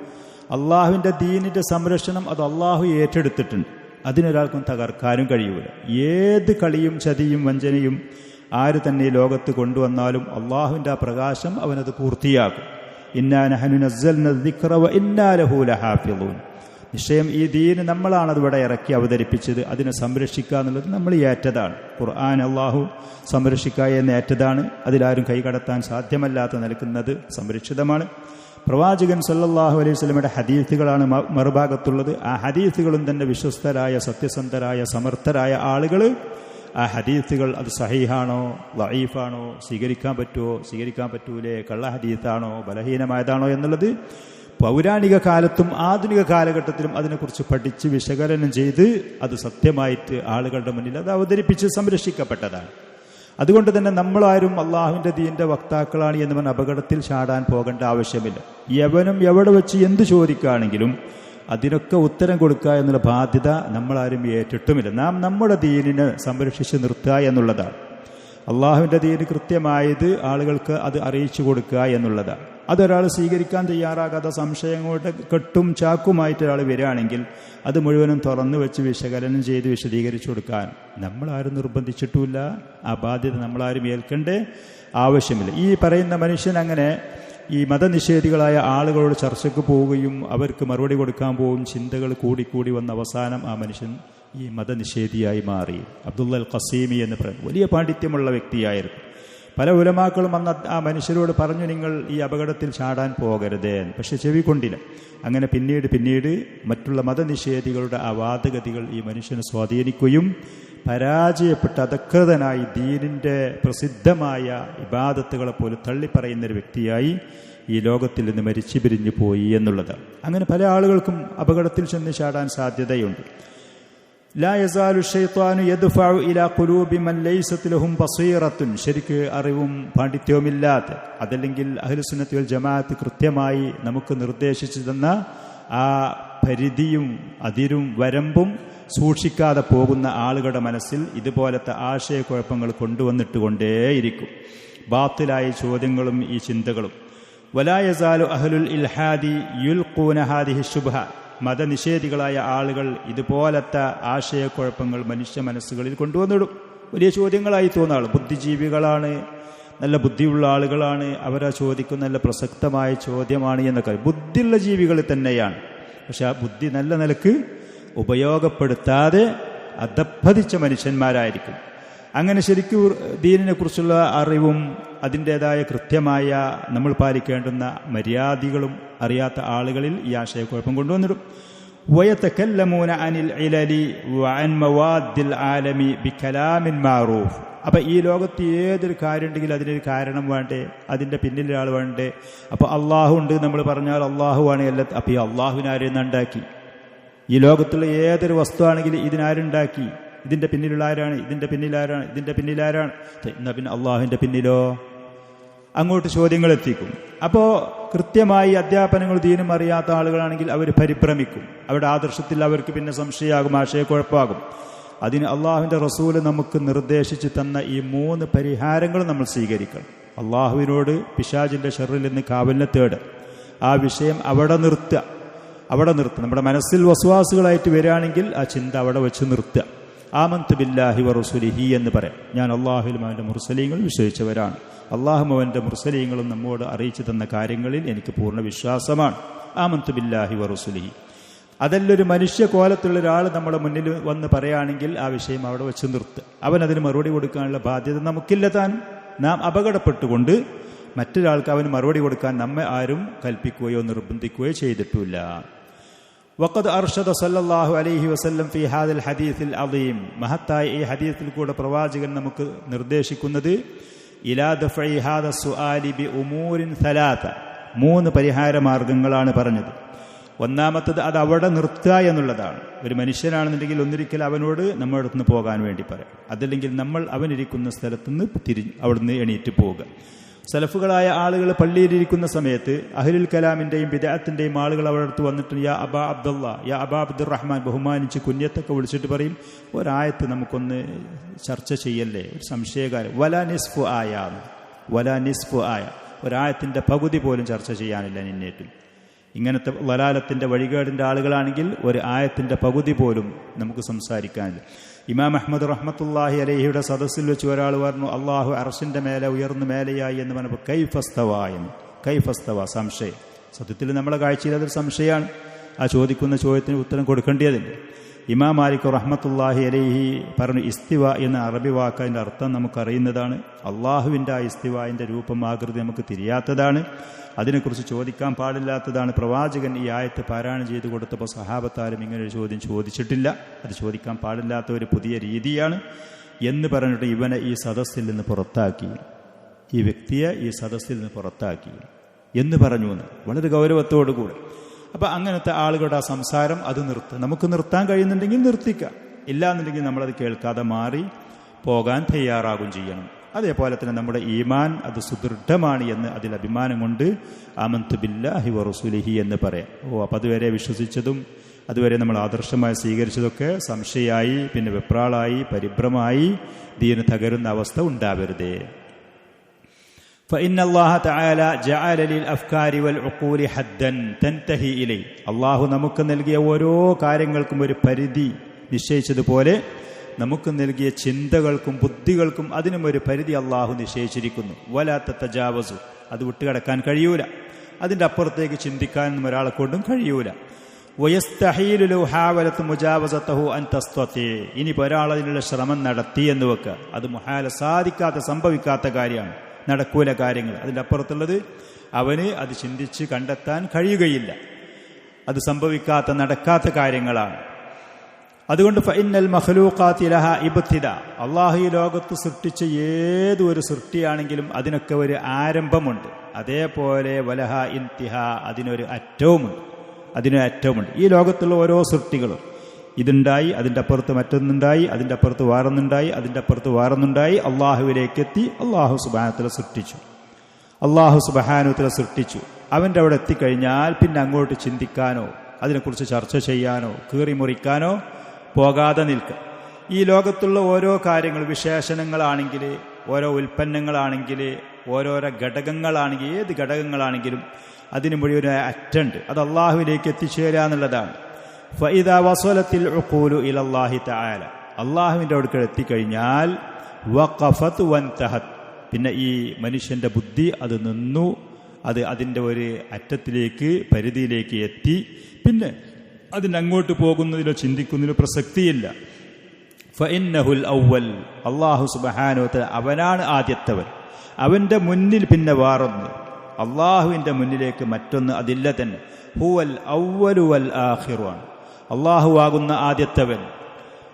S1: അള്ളാഹുവിൻ്റെ ദീനിൻ്റെ സംരക്ഷണം അത് അള്ളാഹു ഏറ്റെടുത്തിട്ടുണ്ട്. അതിനൊരാൾക്കും തകർക്കാനും കഴിയൂല. ഏത് കളിയും ചതിയും വഞ്ചനയും ആര് തന്നെ ഈ ലോകത്ത് കൊണ്ടുവന്നാലും അള്ളാഹുവിൻ്റെ ആ പ്രകാശം അവനത് പൂർത്തിയാക്കും. ഇന്നാ നഹ്നു നസ്സൽന ദിക്റ വ ഇന്നാ ലഹു ലഹാഫിളൂൻ. നിശ്ചയം ഈ ദീന് നമ്മളാണ് അതിവിടെ ഇറക്കി അവതരിപ്പിച്ചത്. അതിനെ സംരക്ഷിക്കുക എന്നുള്ളത് നമ്മൾ ഏറ്റതാണ്. ഖുർആൻ അള്ളാഹു സംരക്ഷിക്കുക എന്ന് ഏറ്റതാണ്. അതിലാരും കൈകടത്താൻ സാധ്യമല്ലാത്ത നിൽക്കുന്നത് സംരക്ഷിതമാണ്. പ്രവാചകൻ സല്ലല്ലാഹു അലൈഹി വസല്ലമയുടെ ഹദീസുകളാണ് മറുഭാഗത്തുള്ളത്. ആ ഹദീസുകളും തന്നെ വിശ്വസ്തരായ, സത്യസന്ധരായ, സമർത്ഥരായ ആളുകൾ ആ ഹദീസുകൾ അത് സഹീഹാണോ ദഈഫാണോ, സ്വീകരിക്കാൻ പറ്റുമോ സ്വീകരിക്കാൻ പറ്റൂലേ, കള്ള ഹദീസാണോ ബലഹീനമായതാണോ എന്നുള്ളത് പൗരാണിക കാലത്തും ആധുനിക കാലഘട്ടത്തിലും അതിനെക്കുറിച്ച് പഠിച്ച് വിശകലനം ചെയ്ത് അത് സത്യമായിട്ട് ആളുകളുടെ മുന്നിൽ അത് അവതരിപ്പിച്ച് സംരക്ഷിക്കപ്പെട്ടതാണ്. അതുകൊണ്ട് തന്നെ നമ്മളാരും അള്ളാഹുവിൻ്റെ ദീനിൻ്റെ വക്താക്കളാണ് എന്ന് പറഞ്ഞ അപകടത്തിൽ ചാടാൻ പോകേണ്ട ആവശ്യമില്ല. യവനും എവിടെ വെച്ച് എന്ത് ചോദിക്കുകയാണെങ്കിലും അതിനൊക്കെ ഉത്തരം കൊടുക്കുക എന്നുള്ള ബാധ്യത നമ്മളാരും ഏറ്റിട്ടുമില്ല. നാം നമ്മുടെ ദീനിനെ സംരക്ഷിച്ച് നിർത്തുക എന്നുള്ളതാണ്. അള്ളാഹുവിൻ്റെ ദീന് കൃത്യമായത് ആളുകൾക്ക് അത് അറിയിച്ചു കൊടുക്കുക എന്നുള്ളതാണ്. അതൊരാൾ സ്വീകരിക്കാൻ തയ്യാറാകാത്ത സംശയങ്ങളുടെ കെട്ടും ചാക്കുമായിട്ട് ഒരാൾ വരികയാണെങ്കിൽ അത് മുഴുവനും തുറന്നു വെച്ച് വിശകലനം ചെയ്ത് വിശദീകരിച്ചു കൊടുക്കാൻ നമ്മളാരും നിർബന്ധിച്ചിട്ടുമില്ല. ആ ബാധ്യത നമ്മളാരും ഏൽക്കേണ്ട ആവശ്യമില്ല. ഈ പറയുന്ന മനുഷ്യൻ അങ്ങനെ ഈ മതനിഷേധികളായ ആളുകളോട് ചർച്ചയ്ക്ക് പോവുകയും അവർക്ക് മറുപടി കൊടുക്കാൻ പോവും ചിന്തകൾ കൂടിക്കൂടി വന്ന അവസാനം ആ മനുഷ്യൻ ഈ മതനിഷേധിയായി മാറി. അബ്ദുൽ ഖസീമി എന്ന് പറയുന്നത് വലിയ പാണ്ഡിത്യമുള്ള വ്യക്തിയായിരുന്നു. പല ഉലമാക്കളും അന്ന് ആ മനുഷ്യരോട് പറഞ്ഞു, നിങ്ങൾ ഈ അപകടത്തിൽ ചാടാൻ പോകരുത്. പക്ഷെ ചെവി കൊണ്ടില്ല. അങ്ങനെ പിന്നീട് മറ്റുള്ള മതനിഷേധികളുടെ ആ വാദഗതികൾ ഈ മനുഷ്യനെ സ്വാധീനിക്കുകയും പരാജയപ്പെട്ട് അധകൃതനായി ദീനിൻ്റെ പ്രസിദ്ധമായ ഇബാദത്തുകളെ പോലും തള്ളിപ്പറയുന്നൊരു വ്യക്തിയായി ഈ ലോകത്തിൽ നിന്ന് മരിച്ചു പിരിഞ്ഞു പോയി എന്നുള്ളതാണ്. അങ്ങനെ പല ആളുകൾക്കും അപകടത്തിൽ ചെന്ന് ചാടാൻ സാധ്യതയുണ്ട്. ലാ യസാലു ശൈത്വാനു യദ്ഫഉ ഇലാ ഖുലൂബി മൻ ലൈസത് ലഹും ബസീറത്തുൻ, ശരിക്ക് അറിവും പാണ്ഡിത്യവുമില്ലാത്ത, അതല്ലെങ്കിൽ അഹ്ലുസുന്നത്തി വൽ ജമാഅത്ത് കൃത്യമായി നമുക്ക് നിർദ്ദേശിച്ചു തന്ന ആ പരിധിയും അതിരും വരമ്പും സൂക്ഷിക്കാതെ പോകുന്ന ആളുകളുടെ മനസ്സിൽ ഇതുപോലത്തെ ആശയക്കുഴപ്പങ്ങൾ കൊണ്ടുവന്നിട്ടുകൊണ്ടേയിരിക്കും. ബാത്തിലായ ചോദ്യങ്ങളും ഈ ചിന്തകളും. വലാ യസാലു അഹ്ലുൽ ഇൽഹാദി യുൽഖൂന ഹാദിഹി ശുബ്ഹ, മതനിഷേധികളായ ആളുകൾ ഇതുപോലത്തെ ആശയക്കുഴപ്പങ്ങൾ മനുഷ്യ മനസ്സുകളിൽ കൊണ്ടുവന്നിടും. വലിയ ചോദ്യങ്ങളായി തോന്നുന്ന ആൾ ബുദ്ധിജീവികളാണ്, നല്ല ബുദ്ധിയുള്ള ആളുകളാണ്, അവരാ ചോദിക്കുന്ന നല്ല പ്രസക്തമായ ചോദ്യമാണ് എന്നൊക്കെ ബുദ്ധിയുള്ള ജീവികൾ തന്നെയാണ്. പക്ഷെ ആ ബുദ്ധി നല്ല നിലക്ക് ഉപയോഗപ്പെടുത്താതെ അധപ്പതിച്ച മനുഷ്യന്മാരായിരിക്കും. അങ്ങനെ ശരിക്കും ദീനിനെ കുറിച്ചുള്ള അറിവും അതിൻ്റെതായ കൃത്യമായ നമ്മൾ പാലിക്കേണ്ടുന്ന മര്യാദകളും അറിയാത്ത ആളുകളിൽ ഈ ആശയക്കുഴപ്പം കൊണ്ടുവന്നിടും. വയതകല്ലമൂന അനിൽ ഇലലി വഅൻ മവാദിൽ ആലമി ബികലാമിൻ മഅറൂഫ്. അപ്പം ഈ ലോകത്ത് ഏതൊരു കാര്യം ഉണ്ടെങ്കിൽ അതിനൊരു കാരണം വേണ്ടേ, അതിൻ്റെ പിന്നിലൊരാൾ വേണ്ടേ. അപ്പോൾ അള്ളാഹു ഉണ്ട് നമ്മൾ പറഞ്ഞാൽ അള്ളാഹുവാണ് എല്ലാം. അപ്പോൾ ഈ അള്ളാഹുവിനാരെന്ന് ഉണ്ടാക്കി? ഈ ലോകത്തുള്ള ഏതൊരു വസ്തുവാണെങ്കിൽ ഇതിനാരുണ്ടാക്കി? ഇതിൻ്റെ പിന്നിലുള്ള ആരാണ്? ഇതിൻ്റെ പിന്നിലാരാണ്? എന്നാൽ പിന്നെ അള്ളാഹുവിൻ്റെ പിന്നിലോ? അങ്ങോട്ട് ചോദ്യങ്ങൾ എത്തിക്കും. അപ്പോൾ കൃത്യമായി അധ്യാപനങ്ങൾ ദീനും അറിയാത്ത ആളുകളാണെങ്കിൽ അവർ പരിഭ്രമിക്കും. അവരുടെ ആദർശത്തിൽ അവർക്ക് പിന്നെ സംശയമാകും, ആശയക്കുഴപ്പമാകും. അതിന് അള്ളാഹുവിൻ്റെ റസൂല് നമുക്ക് നിർദ്ദേശിച്ച് തന്ന ഈ 3 പരിഹാരങ്ങൾ നമ്മൾ സ്വീകരിക്കണം. അള്ളാഹുവിനോട് പിശാചിൻ്റെ ഷർറിൽ നിന്ന് കാവലിനെ തേടുക. ആ വിഷയം അവിടെ നിർത്തുക. നമ്മുടെ മനസ്സിൽ വസ്വാസുകളായിട്ട് വരികയാണെങ്കിൽ ആ ചിന്ത അവിടെ വെച്ച് നിർത്തുക. ആമന്തു ബില്ലാഹി വറസൂലിഹി എന്ന് പറയാം. ഞാൻ അള്ളാഹുലും അവൻ്റെ മുർസലീങ്ങളും വിശ്വസിച്ചവരാണ്. അള്ളാഹും അവൻ്റെ മുർസലീങ്ങളും നമ്മോട് അറിയിച്ചു തന്ന കാര്യങ്ങളിൽ എനിക്ക് പൂർണ്ണ വിശ്വാസമാണ്. ആമന്തു ബില്ലാഹി വറസൂലിഹി. അതല്ലൊരു മനുഷ്യ കോലത്തുള്ള ഒരാൾ നമ്മുടെ മുന്നിൽ വന്ന് പറയുകയാണെങ്കിൽ ആ വിഷയം അവിടെ വെച്ച് നിർത്തുക. അവനതിന് മറുപടി കൊടുക്കാനുള്ള ബാധ്യത നമുക്കില്ല. താനും നാം അപകടപ്പെട്ടുകൊണ്ട് മറ്റൊരാൾക്ക് അവന് മറുപടി കൊടുക്കാൻ നമ്മെ ആരും കൽപ്പിക്കുകയോ നിർബന്ധിക്കുകയോ ചെയ്തിട്ടില്ല. വഖദ് അർഷദ സല്ലല്ലാഹു അലൈഹി വസല്ലം ഫി ഹാദൽ ഹദീസിൽ അദീം. മഹത്തായ ഈ ഹദീസിൽ കൂടെ പ്രവാചകൻ നമുക്ക് നിർദ്ദേശിക്കുന്നത് ഇലാ ദഫഇ ഹാദ സുആലി ബി ഉമൂരിൻ സലാസ, 3 പരിഹാര മാർഗങ്ങളാണ് പറഞ്ഞത്. ഒന്നാമത്തത് അത് അവിടെ നിർത്തുക എന്നുള്ളതാണ്. ഒരു മനുഷ്യനാണെന്നുണ്ടെങ്കിൽ ഒന്നിരിക്കൽ അവനോട് നമ്മുടെ അടുത്ത് നിന്ന് പോകാൻ വേണ്ടി പറയാം. അതല്ലെങ്കിൽ നമ്മൾ അവനിരിക്കുന്ന സ്ഥലത്തുനിന്ന് അവിടുന്ന് എണീറ്റ് പോവുക. സലഫുകളായ ആളുകൾ പള്ളിയിലിരിക്കുന്ന സമയത്ത് അഹ്ലുൽ കലാമിൻ്റെയും ബിദഅത്തിൻ്റെയും ആളുകൾ അവിടെ അടുത്ത് വന്നിട്ട് യാ അബാ അബ്ദുള്ള, യാ അബാ അബ്ദുറഹ്മാൻ ബഹുമാനിച്ച് കുഞ്ഞത്തൊക്കെ വിളിച്ചിട്ട് പറയും, ഒരായത്ത് നമുക്കൊന്ന് ചർച്ച ചെയ്യല്ലേ, ഒരു സംശയകാരം. വലാ നിസ്ഫു ആയ, ഒരായത്തിൻ്റെ പകുതി പോലും ചർച്ച ചെയ്യാനില്ല നിന്നേറ്റിൽ. ഇങ്ങനത്തെ വലാലത്തിൻ്റെ വഴികേടിൻ്റെ ആളുകളാണെങ്കിൽ ഒരു ആയത്തിൻ്റെ പകുതി പോലും നമുക്ക് സംസാരിക്കാനില്ല. ഇമാം അഹ്മദ് റഹ്മത്തുള്ളാഹി അലൈഹിയുടെ സദസ്സിൽ വെച്ച് ഒരാൾ പറഞ്ഞു, അള്ളാഹു അർശിൻ്റെ മേലെ ഉയർന്നു മേലെയായി എന്ന് പറഞ്ഞപ്പോൾ കൈഫസ്തവ സംശയം. സത്യത്തിൽ നമ്മളെ കാഴ്ചയിൽ അതൊരു സംശയമാണ്. ആ ചോദിക്കുന്ന ചോദ്യത്തിന് ഉത്തരം കൊടുക്കേണ്ടതില്ല. ഇമാം മാലിക് റഹ്മത്തുള്ളാഹി അലൈഹി പറഞ്ഞു, ഇസ്തിവ എന്ന അറബി വാക്ക് അതിൻ്റെ അർത്ഥം നമുക്കറിയുന്നതാണ്. അള്ളാഹുവിൻ്റെ ആ ഇസ്തിവാൻ്റെ രൂപം ആകൃതി നമുക്ക് തിരിയാത്തതാണ്. അതിനെക്കുറിച്ച് ചോദിക്കാൻ പാടില്ലാത്തതാണ്. പ്രവാചകൻ ഈ ആയത്ത് പാരായണം ചെയ്തു കൊടുത്തപ്പോൾ സഹാബത്താരും ഇങ്ങനൊരു ചോദ്യം ചോദിച്ചിട്ടില്ല. അത് ചോദിക്കാൻ പാടില്ലാത്ത ഒരു പുതിയ രീതിയാണ്. എന്ന് പറഞ്ഞിട്ട് ഇവനെ ഈ സദസ്സിൽ നിന്ന് പുറത്താക്കി, ഈ വ്യക്തിയെ ഈ സദസ്സിൽ നിന്ന് പുറത്താക്കി എന്ന് പറഞ്ഞു എന്ന് വളരെ ഗൗരവത്തോടു കൂടെ. അപ്പം അങ്ങനത്തെ ആളുകളുടെ ആ സംസാരം അത് നമുക്ക് നിർത്താൻ കഴിയുന്നുണ്ടെങ്കിൽ നിർത്തിക്കാം, ഇല്ലാന്നുണ്ടെങ്കിൽ നമ്മളത് കേൾക്കാതെ മാറി പോകാൻ തയ്യാറാകും ചെയ്യണം. അതേപോലെ തന്നെ നമ്മുടെ ഈമാൻ അത് സുദൃഢമാണ് എന്ന് അതിൽ അഭിമാനം കൊണ്ട് ആമന്തു ബില്ലാഹി വറസൂലിഹി എന്ന് പറയാം. അപ്പം അതുവരെ വിശ്വസിച്ചതും അതുവരെ നമ്മൾ ആദർശമായി സ്വീകരിച്ചതൊക്കെ സംശയമായി, പിന്നെ വെപ്രാളായി, പരിഭ്രമായി ദീന് തകരുന്ന അവസ്ഥ ഉണ്ടാവരുതേ. فإن الله تعالى جعل للأفكار والعقول حدا تنتهي إليه. അള്ളാഹു നമുക്ക് നൽകിയ ഓരോ കാര്യങ്ങൾക്കും ഒരു പരിധി നിശ്ചയിച്ചതുപോലെ നമുക്ക് നൽകിയ ചിന്തകൾക്കും ബുദ്ധികൾക്കും അതിനും ഒരു പരിധി അള്ളാഹു നിശ്ചയിച്ചിരിക്കുന്നു. വലാ തതജാവസു, അത് വിട്ടുകിടക്കാൻ കഴിയൂല, അതിൻ്റെ അപ്പുറത്തേക്ക് ചിന്തിക്കാനൊന്നും ഒരാളെ കൊണ്ടും കഴിയൂല. വയസ്തഹീലു ലൗ ഹാവലത് മുജാവസതഹു അൻ തസ്തതി. ഇനിയിപ്പോൾ ഒരാൾ അതിനുള്ള ശ്രമം നടത്തി എന്ന് വെക്കുക, അത് മുഹാല, സാധിക്കാത്ത സംഭവിക്കാത്ത കാര്യമാണ്, നടക്കൂല കാര്യങ്ങൾ. അതിൻ്റെ അപ്പുറത്തുള്ളത് അവന് അത് ചിന്തിച്ച് കണ്ടെത്താൻ കഴിയുകയില്ല, അത് സംഭവിക്കാത്ത നടക്കാത്ത കാര്യങ്ങളാണ്. അതുകൊണ്ട് ഫഇന്നൽ മഖ്ലൂഖാതി ലഹാ ഇബ്തിദ, അള്ളാഹു ഈ ലോകത്ത് സൃഷ്ടിച്ച ഏതൊരു സൃഷ്ടിയാണെങ്കിലും അതിനൊക്കെ ഒരു ആരംഭമുണ്ട്. അതേപോലെ വലഹ ഇന്തിഹാ, അതിനൊരു അറ്റവുമുണ്ട്. ഈ ലോകത്തുള്ള ഓരോ സൃഷ്ടികളും ഇതുണ്ടായി, അതിൻ്റെ അപ്പുറത്ത് മറ്റൊന്നുണ്ടായി, അതിൻ്റെ അപ്പുറത്ത് വേറൊന്നുണ്ടായി, അതിൻ്റെ അപ്പുറത്ത് വേറൊന്നുണ്ടായി, അള്ളാഹുവിലേക്കെത്തി. അള്ളാഹു സുബ്ഹാനഹു സുബ്ഹാനഹു സൃഷ്ടിച്ചു. അവൻ്റെ അവിടെ എത്തിക്കഴിഞ്ഞാൽ പിന്നെ അങ്ങോട്ട് ചിന്തിക്കാനോ അതിനെക്കുറിച്ച് ചർച്ച ചെയ്യാനോ കീറിമുറിക്കാനോ പോകാതെ നിൽക്കുക. ഈ ലോകത്തുള്ള ഓരോ കാര്യങ്ങൾ, വിശേഷണങ്ങളാണെങ്കിൽ, ഓരോ ഉൽപ്പന്നങ്ങളാണെങ്കിൽ, ഓരോരോ ഘടകങ്ങളാണെങ്കിൽ, ഏത് ഘടകങ്ങളാണെങ്കിലും അതിന് മുഴുവൻ ഒരു അറ്റുണ്ട്. അത് അള്ളാഹുവിലേക്ക് എത്തിച്ചേരുക എന്നുള്ളതാണ്. ഫഇദാ വസലത്തിൽ ഉഖൂലു ഇലല്ലാഹി തആല, അള്ളാഹുവിൻ്റെ അടുക്കൽ എത്തിക്കഴിഞ്ഞാൽ വഖഫത് വൻതഹത്, പിന്നെ ഈ മനുഷ്യൻ്റെ ബുദ്ധി അത് നിന്നു, അത് അതിൻ്റെ ഒരു അറ്റത്തിലേക്ക്, പരിധിയിലേക്ക് എത്തി. പിന്നെ അതിനങ്ങോട്ട് പോകുന്നതിലോ ചിന്തിക്കുന്നതിലോ പ്രസക്തിയില്ല. ഫഇന്നഹുൽ അവ്വൽ, അല്ലാഹു സുബ്ഹാനഹു വ തആല അവനാണ് ആദ്യത്തവൻ, അവൻ്റെ മുന്നിൽ പിന്നെ വേറൊന്ന്, അള്ളാഹുവിൻ്റെ മുന്നിലേക്ക് മറ്റൊന്ന് അതില്ല തന്നെ. ഹുവൽ അവ്വലു വൽ ആഖിറുൻ, അള്ളാഹു ആകുന്ന ആദ്യത്തവൻ,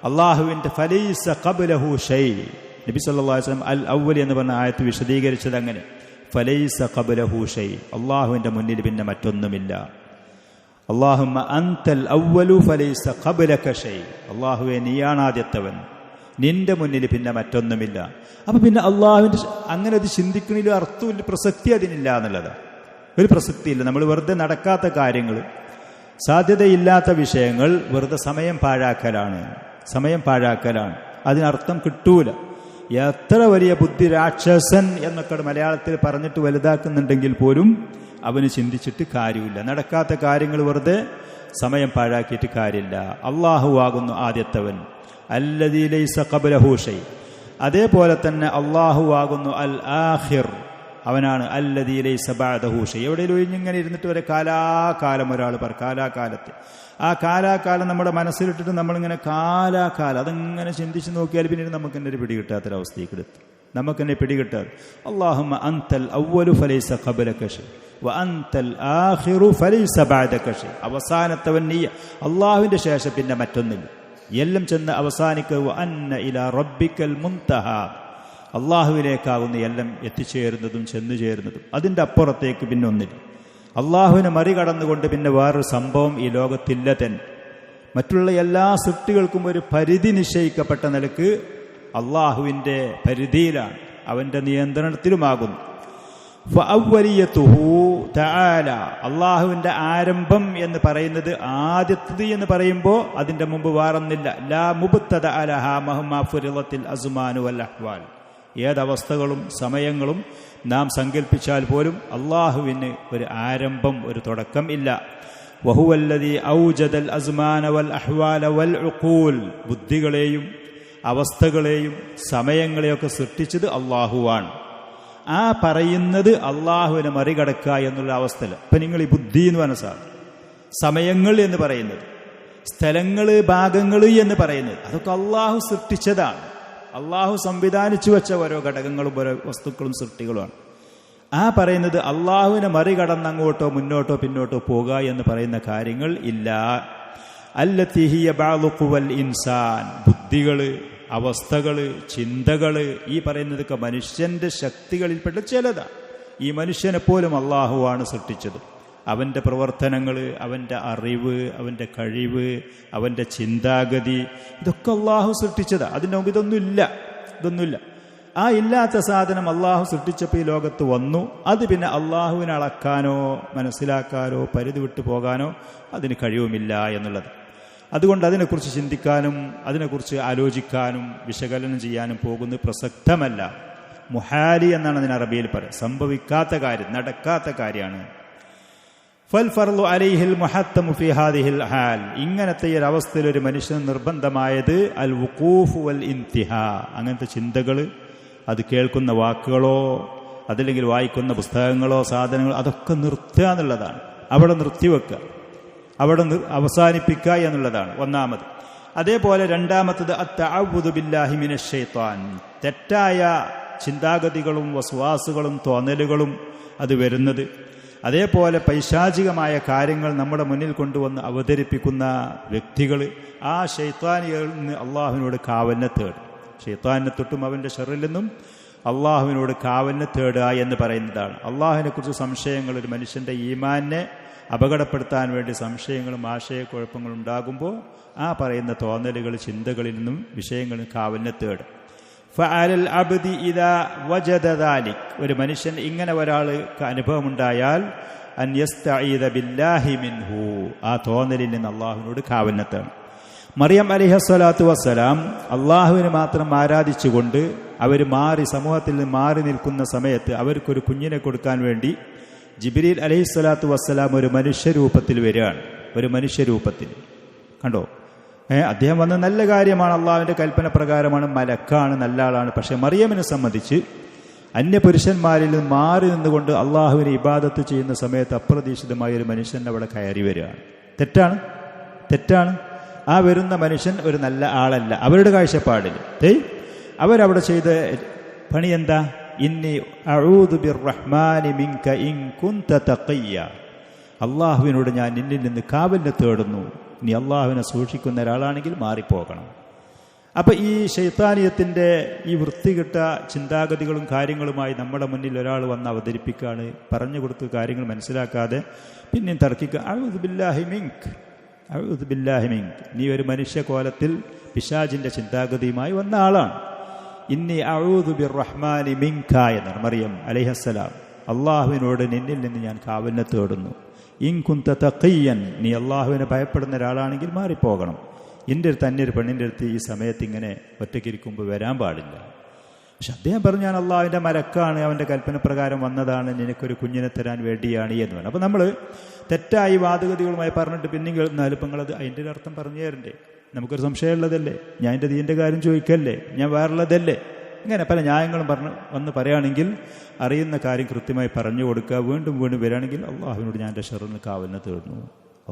S1: അള്ളാഹുവിൻ്റെ ഫലൈസ ഖബ്ലഹു ഷൈ. നബി സല്ലല്ലാഹു അലൈഹി വസല്ലം അൽ അവ്വൽ എന്ന് പറഞ്ഞ ആയത്ത് വിശദീകരിച്ചത് അങ്ങനെ, ഫലൈസ ഖബ്ലഹു ഷൈ, അള്ളാഹുവിൻ്റെ മുന്നിൽ പിന്നെ മറ്റൊന്നുമില്ല. അല്ലാഹുമ്മ അൻതൽ അവ്വലു ഫലൈസ ഖബ്ലക ഷൈ, അള്ളാഹുവേ നീയാണ് ആദ്യത്തവൻ, നിന്റെ മുന്നിൽ പിന്നെ മറ്റൊന്നുമില്ല. അപ്പം പിന്നെ അള്ളാഹുവിൻ്റെ അങ്ങനെ അത് ചിന്തിക്കണില്ല, അർത്ഥമില്ല, പ്രസക്തി അതിനില്ല എന്നുള്ളതാണ്. ഒരു പ്രസക്തിയില്ല. നമ്മൾ വെറുതെ നടക്കാത്ത കാര്യങ്ങൾ, സാധ്യതയില്ലാത്ത വിഷയങ്ങൾ വെറുതെ സമയം പാഴാക്കലാണ്, അതിനർത്ഥം കിട്ടൂല. എത്ര വലിയ ബുദ്ധി രാക്ഷസൻ എന്നൊക്കെ മലയാളത്തിൽ പറഞ്ഞിട്ട് വലുതാക്കുന്നുണ്ടെങ്കിൽ പോലും അവന് ചിന്തിച്ചിട്ട് കാര്യമില്ല. നടക്കാത്ത കാര്യങ്ങൾ വെറുതെ സമയം പാഴാക്കിയിട്ട് കാര്യമില്ല. അള്ളാഹു ആകുന്നു ആദ്യത്തവൻ, അല്ലദീ ലൈസ ഖബ്ലഹു ഷൈ. അതേപോലെ തന്നെ അള്ളാഹു ആകുന്നു അൽ ആഖിർ, അവനാണ് അല്ലദീ ലൈസ ബഅദഹു ഷൈ. എവിടെയെങ്കിലും ഒഴിഞ്ഞിങ്ങനെ ഇരുന്നിട്ട് വരെ കാലാകാലം ഒരാൾ കാലാകാലത്ത്, ആ കാലാകാലം നമ്മുടെ മനസ്സിലിട്ടിട്ട് നമ്മളിങ്ങനെ കാലാകാലം അതങ്ങനെ ചിന്തിച്ച് നോക്കിയാൽ പിന്നീട് നമുക്ക് തന്നെ ഒരു പിടികിട്ടാത്തൊരവസ്ഥയ്ക്ക് എത്തും. നമുക്കെന്നെ പിടികിട്ടാതെ. അല്ലാഹുമ്മ അൻതൽ അവ്വലു ഫലൈസ ഖബ്ലക ഷൈ വ അൻതൽ ആഖിറു ഫലൈസ ബഅദക ഷൈ. അവസാനത്തവൻ നീ, അള്ളാഹുവിൻ്റെ ശേഷം പിന്നെ മറ്റൊന്നില്ല, എല്ലാം ചെന്ന് അവസാനിക്കുക. വ അന്ന ഇലാ റബ്ബിക്കൽ മുൻതഹ, അള്ളാഹുവിലേക്കാകുന്ന എല്ലാം എത്തിച്ചേരുന്നതും ചെന്നു ചേരുന്നതും, അതിൻ്റെ അപ്പുറത്തേക്ക് പിന്നെ ഒന്നില്ല. അള്ളാഹുവിനെ മറികടന്നുകൊണ്ട് പിന്നെ വേറൊരു സംഭവം ഈ ലോകത്തില്ല തന്നെ. മറ്റുള്ള എല്ലാ സൃഷ്ടികൾക്കും ഒരു പരിധി നിശ്ചയിക്കപ്പെട്ട നിലക്ക് അള്ളാഹുവിൻ്റെ പരിധിയിലാണ്, അവൻ്റെ നിയന്ത്രണത്തിലുമാകുന്നു. ഫഅവ്വലിയതുഹു തആല, അള്ളാഹുവിൻ്റെ ആരംഭം എന്ന് പറയുന്നത്, ആദ്യത്തത് എന്ന് പറയുമ്പോൾ അതിൻ്റെ മുമ്പ് വേറൊന്നില്ല. ലാ മുബ്തദ ലഹാ മഹ്മാ ഫുരിളത്തിൽ അസ്മാനു വൽ അഹ്വാൽ. ഏതവസ്ഥകളും സമയങ്ങളും നാം സങ്കല്പിച്ചാൽ പോലും അള്ളാഹുവിന് ഒരു ആരംഭം, ഒരു തുടക്കം ഇല്ല. വഹുവല്ലദീ ഔജദൽ അസ്മാന വൽ അഹ്വാല വൽ ഉഖൂൽ, ബുദ്ധികളെയും അവസ്ഥകളെയും സമയങ്ങളെയൊക്കെ സൃഷ്ടിച്ചത് അള്ളാഹുവാണ്. ആ പറയുന്നത് അള്ളാഹുവിനെ മറികടക്കുക എന്നുള്ള അവസ്ഥയിൽ. ഇപ്പം നിങ്ങൾ ഈ ബുദ്ധി എന്ന് പറഞ്ഞ സാധനം, സമയങ്ങൾ എന്ന് പറയുന്നത്, സ്ഥലങ്ങൾ, ഭാഗങ്ങൾ എന്ന് പറയുന്നത്, അതൊക്കെ അള്ളാഹു സൃഷ്ടിച്ചതാണ്. അള്ളാഹു സംവിധാനിച്ചു വെച്ച ഓരോ ഘടകങ്ങളും ഓരോ വസ്തുക്കളും സൃഷ്ടികളുമാണ്. ആ പറയുന്നത് അള്ളാഹുവിനെ മറികടന്ന് അങ്ങോട്ടോ മുന്നോട്ടോ പിന്നോട്ടോ പോകുക എന്ന് പറയുന്ന കാര്യങ്ങൾ ഇല്ല. അല്ലത്തി ഹിയ ബഅദു ഖുവൽ ഇൻസാൻ, ബുദ്ധികൾ, അവസ്ഥകൾ, ചിന്തകൾ, ഈ പറയുന്നതൊക്കെ മനുഷ്യന്റെ ശക്തികളിൽപ്പെട്ട ചിലതാണ്. ഈ മനുഷ്യനെ പോലും അള്ളാഹുവാണ് സൃഷ്ടിച്ചത്. അവൻ്റെ പ്രവർത്തനങ്ങൾ, അവൻ്റെ അറിവ്, അവൻ്റെ കഴിവ്, അവൻ്റെ ചിന്താഗതി, ഇതൊക്കെ അള്ളാഹു സൃഷ്ടിച്ചതാണ്. അതിൻ്റെ മുമ്പ് ഇതൊന്നുമില്ല. ആ ഇല്ലാത്ത സാധനം അള്ളാഹു സൃഷ്ടിച്ചപ്പോൾ ഈ ലോകത്ത് വന്നു. അത് പിന്നെ അള്ളാഹുവിനെ അളക്കാനോ മനസ്സിലാക്കാനോ പരിധി വിട്ടു പോകാനോ അതിന് കഴിവുമില്ല എന്നുള്ളത്. അതുകൊണ്ട് അതിനെക്കുറിച്ച് ചിന്തിക്കാനും അതിനെക്കുറിച്ച് ആലോചിക്കാനും വിശകലനം ചെയ്യാനും പോകുന്നത് പ്രസക്തമല്ല. മുഹാലി എന്നാണ് അതിന് അറബിയിൽ പറയുക. സംഭവിക്കാത്ത കാര്യം, നടക്കാത്ത കാര്യമാണ്. ഫൽ ഫർളു അലൈഹിൽ മുഹത്തമു ഫി ഹാദിഹിൽ ഹാൽ. ഇങ്ങനത്തെ ഒരു അവസ്ഥയിൽ ഒരു മനുഷ്യന് നിർബന്ധമായത് അൽ വുഖൂഫ് വൽ ഇൻതിഹാ. അങ്ങനത്തെ ചിന്തകൾ, അത് കേൾക്കുന്ന വാക്കുകളോ അതല്ലെങ്കിൽ വായിക്കുന്ന പുസ്തകങ്ങളോ സാധനങ്ങളോ അതൊക്കെ നിർത്തുക എന്നുള്ളതാണ്. അവിടെ നിർത്തിവെക്കുക, അവിടെ അവസാനിപ്പിക്കുക എന്നുള്ളതാണ് ഒന്നാമത്. അതേപോലെ രണ്ടാമത്തത് അത്തഅവ്വുദു ബില്ലാഹി മിനശ് ശൈത്താൻ. തെറ്റായ ചിന്താഗതികളും വസ്വാസുകളും തോന്നലുകളും അത് വരുന്നത്. അതേപോലെ പൈശാചികമായ കാര്യങ്ങൾ നമ്മുടെ മുന്നിൽ കൊണ്ടുവന്ന് അവതരിപ്പിക്കുന്ന വ്യക്തികൾ, ആ ശൈത്താനികളിൽ നിന്ന് അള്ളാഹുവിനോട് കാവലിനെ തേടും. ശൈത്താനിനെ തൊട്ടും അവൻ്റെ ഷറിൽ നിന്നും അള്ളാഹുവിനോട് കാവലിനെ തേടുക എന്ന് പറയുന്നതാണ്. അള്ളാഹുവിനെക്കുറിച്ച് സംശയങ്ങൾ, ഒരു മനുഷ്യൻ്റെ ഈമാനെ അപകടപ്പെടുത്താൻ വേണ്ടി സംശയങ്ങളും ആശയക്കുഴപ്പങ്ങളും ഉണ്ടാകുമ്പോൾ ആ പറയുന്ന തോന്നലുകൾ, ചിന്തകളിൽ നിന്നും വിഷയങ്ങളിൽ കാവലിനെ തേടും. ഫഅലൽ അബ്ദി ഇദാ വജദ ദാലിക്. ഒരു മനുഷ്യൻ ഇങ്ങനെ ഒരാൾക്ക് അനുഭവമുണ്ടായാൽ അൻ യസ്തഈദ ബില്ലാഹി മിൻഹു. ആ തോന്നലിൽ നിന്ന് അള്ളാഹുവിനോട് കാവലിനെ തേടും. മറിയം അലൈഹിസ്സലാത്തു വസ്സലാം അള്ളാഹുവിനെ മാത്രം ആരാധിച്ചുകൊണ്ട് അവർ സമൂഹത്തിൽ നിന്ന് മാറി നിൽക്കുന്ന സമയത്ത് അവർക്കൊരു കുഞ്ഞിനെ കൊടുക്കാൻ വേണ്ടി ജിബ്രീൽ അലൈഹിസ്സലാത്തു വസ്സലാം ഒരു മനുഷ്യരൂപത്തിൽ വരികയാണ്. ഒരു മനുഷ്യരൂപത്തിൽ കണ്ടോ. അദ്ദേഹം വന്ന നല്ല കാര്യമാണ്, അള്ളാഹുവിൻ്റെ കൽപ്പന പ്രകാരമാണ്, മലക്കാണ്, നല്ല ആളാണ്. പക്ഷെ മറിയമിനെ സംബന്ധിച്ച് അന്യപുരുഷന്മാരിൽ നിന്ന് മാറി നിന്നുകൊണ്ട് അള്ളാഹുവിനെ ഇബാദത്ത് ചെയ്യുന്ന സമയത്ത് അപ്രതീക്ഷിതമായ ഒരു മനുഷ്യൻ അവിടെ കയറി വരികയാണ്. തെറ്റാണ്. ആ വരുന്ന മനുഷ്യൻ ഒരു നല്ല ആളല്ല അവരുടെ കാഴ്ചപ്പാടിൽ. അവരവിടെ ചെയ്ത പണി എന്താ? ഇന്നി അഊദു ബിർറഹ്മാനി മിൻക ഇൻ കുൻത തഖിയ്യ. അള്ളാഹുവിനോട് ഞാൻ നിന്നിൽ നിന്ന് കാവലിനെ തേടുന്നു, നീ അള്ളാഹുവിനെ സൂക്ഷിക്കുന്ന ഒരാളാണെങ്കിൽ മാറിപ്പോകണം. അപ്പം ഈ ശൈത്താനിയത്തിൻ്റെ ഈ വൃത്തികെട്ട ചിന്താഗതികളും കാര്യങ്ങളുമായി നമ്മുടെ മുന്നിൽ ഒരാൾ വന്ന് അവതരിപ്പിക്കുകയാണ്. പറഞ്ഞു കൊടുത്ത് കാര്യങ്ങൾ മനസ്സിലാക്കാതെ പിന്നെയും തർക്കിക്കുക. അഊദു ബില്ലാഹി മിൻക്, അഊദു ബില്ലാഹി മിൻക്. നീ ഒരു മനുഷ്യകോലത്തിൽ പിശാചിൻ്റെ ചിന്താഗതിയുമായി വന്ന ആളാണ്. ഇന്നി അഊദു ബിർറഹ്മാനി മിൻക എന്നാണ് മറിയം അലൈഹിസ്സലാം. അള്ളാഹുവിനോട് നിന്നിൽ നിന്ന് ഞാൻ കാവലിനെ തേടുന്നു. ഇൻ കുൻത തഖിയ്യൻ, നീ അള്ളാഹുവിനെ ഭയപ്പെടുന്ന ഒരാളാണെങ്കിൽ മാറിപ്പോകണം. എൻ്റെ അടുത്ത് അന്യൊരു പെണ്ണിൻ്റെ അടുത്ത് ഈ സമയത്ത് ഇങ്ങനെ ഒറ്റയ്ക്കിരിക്കുമ്പോൾ വരാൻ പാടില്ല. പക്ഷെ അദ്ദേഹം പറഞ്ഞു, ഞാൻ അള്ളാഹുവിൻ്റെ മലക്കാണ്, അവൻ്റെ കൽപ്പന പ്രകാരം വന്നതാണ്, നിനക്കൊരു കുഞ്ഞിനെ തരാൻ വേണ്ടിയാണ് എന്ന് പറഞ്ഞു. അപ്പോൾ നമ്മൾ തെറ്റായി വാദഗതികളുമായി പറഞ്ഞിട്ട് പിന്നെയും കേൾക്കുന്നാലും ഇപ്പം നിങ്ങളത് അതിൻ്റെ ഒരു അർത്ഥം പറഞ്ഞു തരണ്ടേ? നമുക്കൊരു സംശയമുള്ളതല്ലേ? ഞാൻ എൻ്റെ ദീൻ്റെ കാര്യം ചോദിക്കല്ലേ? ഞാൻ വേറുള്ളതല്ലേ? ഇങ്ങനെ പല ന്യായങ്ങളും വന്ന് പറയുകയാണെങ്കിൽ അറിയുന്ന കാര്യം കൃത്യമായി പറഞ്ഞു കൊടുക്കുക. വീണ്ടും വരികയാണെങ്കിൽ അള്ളാഹുവിനോട് ഞാൻ എൻ്റെ ഷറിൽ നിന്ന് കാവലിനെ തേടുന്നു,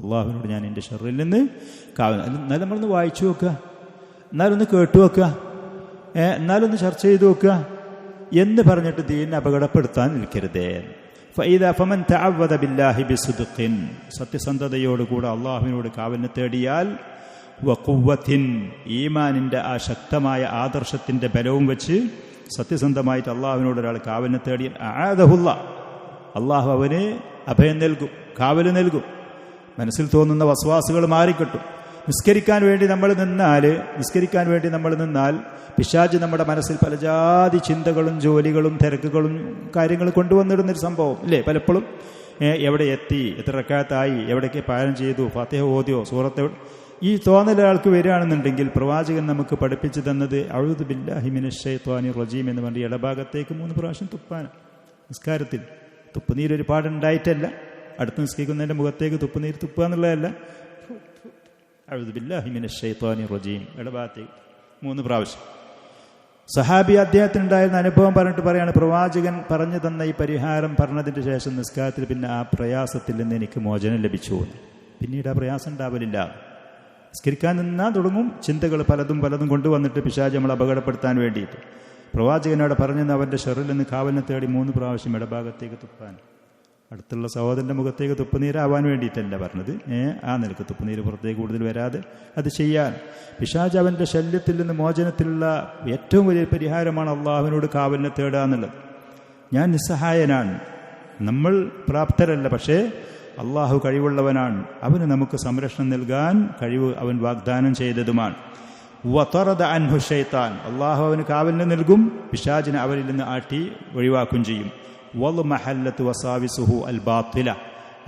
S1: അള്ളാഹുവിനോട് ഞാൻ എൻ്റെ ഷറിൽ നിന്ന് കാവൽ. എന്നാലും നമ്മളൊന്ന് വായിച്ചു നോക്കുക, എന്നാലൊന്ന് കേട്ടു വെക്കുക, എന്നാലൊന്ന് ചർച്ച ചെയ്തു നോക്കുക എന്ന് പറഞ്ഞിട്ട് ദീനിനെ അപകടപ്പെടുത്താൻ നിൽക്കരുതേ. ഫമൻ തഅവ്വദ ബില്ലാഹി ബിസ്ദിഖിൻ, സത്യസന്ധതയോടുകൂടെ അള്ളാഹുവിനോട് കാവലിനെ തേടിയാൽ, വഖുവ്വത്തിൻ, ഈമാനിൻ്റെ ആ ശക്തമായ ആദർശത്തിൻ്റെ ബലവും വെച്ച് സത്യസന്ധമായിട്ട് അള്ളാഹുവിനോട് ഒരാൾ കാവലിനെ തേടിയാൽ അആദഹുല്ലാ, അള്ളാഹു അവന് അഭയം നൽകും, കാവൽ നൽകും. മനസ്സിൽ തോന്നുന്ന വസ്വാസുകൾ മാറിക്കിട്ടും. നിസ്കരിക്കാൻ വേണ്ടി നമ്മൾ നിന്നാൽ പിശാച് നമ്മുടെ മനസ്സിൽ പല ജാതി ചിന്തകളും ജോലികളും തിരക്കുകളും കാര്യങ്ങളും കൊണ്ടുവന്നിടുന്നൊരു സംഭവം ഇല്ലേ? പലപ്പോഴും എവിടെ എത്തി, എത്ര റക്അത്തായി, എവിടേക്ക് പാരായണം ചെയ്തു, ഫാത്തിഹ ഓതിയോ, സൂറത്ത്, ഈ തോന്നൽ ഒരാൾക്ക് വരികയാണെന്നുണ്ടെങ്കിൽ പ്രവാചകൻ നമുക്ക് പഠിപ്പിച്ചു തന്നത് അഊദു ബില്ലാഹി മിനശ് ശൈത്വാനിർ റജീം എന്ന് പറഞ്ഞ ഇടഭാഗത്തേക്ക് 3 പ്രാവശ്യം തുപ്പാൻ. നിസ്കാരത്തിൽ തുപ്പുനീര് ഒരുപാടുണ്ടായിട്ടല്ല, അടുത്ത് നിസ്കരിക്കുന്നതിൻ്റെ മുഖത്തേക്ക് തുപ്പുനീര് തുപ്പുക എന്നുള്ളതല്ല. അഊദു ബില്ലാഹി മിനശ് ശൈത്വാനിർ റജീം ഇടഭാഗത്തേക്ക് 3 പ്രാവശ്യം. സഹാബി അദ്ദേഹത്തിനുണ്ടായിരുന്ന അനുഭവം പറഞ്ഞിട്ട് പറയാണ്, പ്രവാചകൻ പറഞ്ഞു തന്ന ഈ പരിഹാരം പറഞ്ഞതിന് ശേഷം നിസ്കാരത്തിൽ പിന്നെ ആ പ്രയാസത്തിൽ നിന്ന് എനിക്ക് മോചനം ലഭിച്ചു. പിന്നീട് ആ പ്രയാസം ഉണ്ടാവലില്ല. നിസ്കരിക്കാൻ നിന്നാൽ തുടങ്ങും ചിന്തകൾ പലതും കൊണ്ടുവന്നിട്ട് പിശാച് നമ്മൾ അപകടപ്പെടുത്താൻ വേണ്ടിയിട്ട്. പ്രവാചകനോട് പറഞ്ഞു അവൻ്റെ ഷറിൽ നിന്ന് കാവലിനെ തേടി 3 പ്രാവശ്യം ഇടഭാഗത്തേക്ക് തുപ്പാൻ. അടുത്തുള്ള സഹോദരൻ്റെ മുഖത്തേക്ക് തുപ്പുനീരാവാൻ വേണ്ടിയിട്ടല്ല പറഞ്ഞത്. ആ നിലക്ക് തുപ്പുനീര് പുറത്തേക്ക് കൂടുതൽ വരാതെ അത് ചെയ്യാൻ. പിശാച് അവൻ്റെ ശല്യത്തിൽ നിന്ന് മോചനത്തിലുള്ള ഏറ്റവും വലിയ പരിഹാരമാണ് അള്ളാഹുവിനോട് കാവലിനെ തേടുക എന്നുള്ളത്. ഞാൻ നിസ്സഹായനാണ്, നമ്മൾ പ്രാപ്തരല്ല, പക്ഷേ അള്ളാഹു കഴിവുള്ളവനാണ്, അവന് നമുക്ക് സംരക്ഷണം നൽകാൻ കഴിവ് അവൻ വാഗ്ദാനം ചെയ്തതുമാണ്. വതറദ അൻഹു ശൈത്താൻ, അള്ളാഹു അവന് കാവലിനെ നൽകും, പിശാചിനെ അവരിൽ നിന്ന് ആട്ടി ഒഴിവാക്കും ചെയ്യും. വൽമഹല്ലത്തു വസാവിസുഹു അൽ ബാത്തില,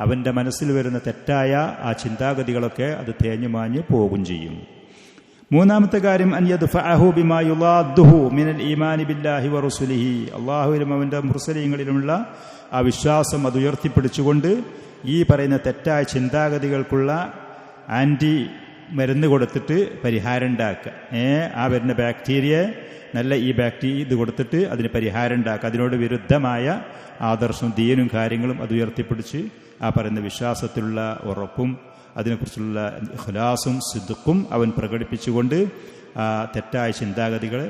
S1: അവൻ്റെ മനസ്സിൽ വരുന്ന തെറ്റായ ആ ചിന്താഗതികളൊക്കെ അത് തേഞ്ഞു മാഞ്ഞ് പോകും ചെയ്യും. മൂന്നാമത്തെ കാര്യം അൻ യദ്ഫഅഹു ബിമാ യുളാദ്ദുഹു മിനൽ ഈമാനി ബില്ലാഹി വറസുലിഹി, അള്ളാഹുവിലും അവൻ്റെ മുർസലീങ്ങളിലുമുള്ള ആ വിശ്വാസം അത് ഉയർത്തിപ്പിടിച്ചുകൊണ്ട് ഈ പറയുന്ന തെറ്റായ ചിന്താഗതികൾക്കുള്ള ആൻറ്റി മരുന്ന് കൊടുത്തിട്ട് പരിഹാരം ഉണ്ടാക്കുക. ആ വരുന്ന ബാക്ടീരിയ നല്ല ഈ ബാക്ടീരിയ ഇത് കൊടുത്തിട്ട് അതിന് പരിഹാരം ഉണ്ടാക്കുക. അതിനോട് വിരുദ്ധമായ ആദർശവും ദീനും കാര്യങ്ങളും അത് ഉയർത്തിപ്പിടിച്ച് ആ പറയുന്ന വിശ്വാസത്തിലുള്ള ഉറപ്പും അതിനെക്കുറിച്ചുള്ള ഇഖ്ലാസും സിദ്ഖും അവൻ പ്രകടിപ്പിച്ചുകൊണ്ട് ആ തെറ്റായ ചിന്താഗതികളെ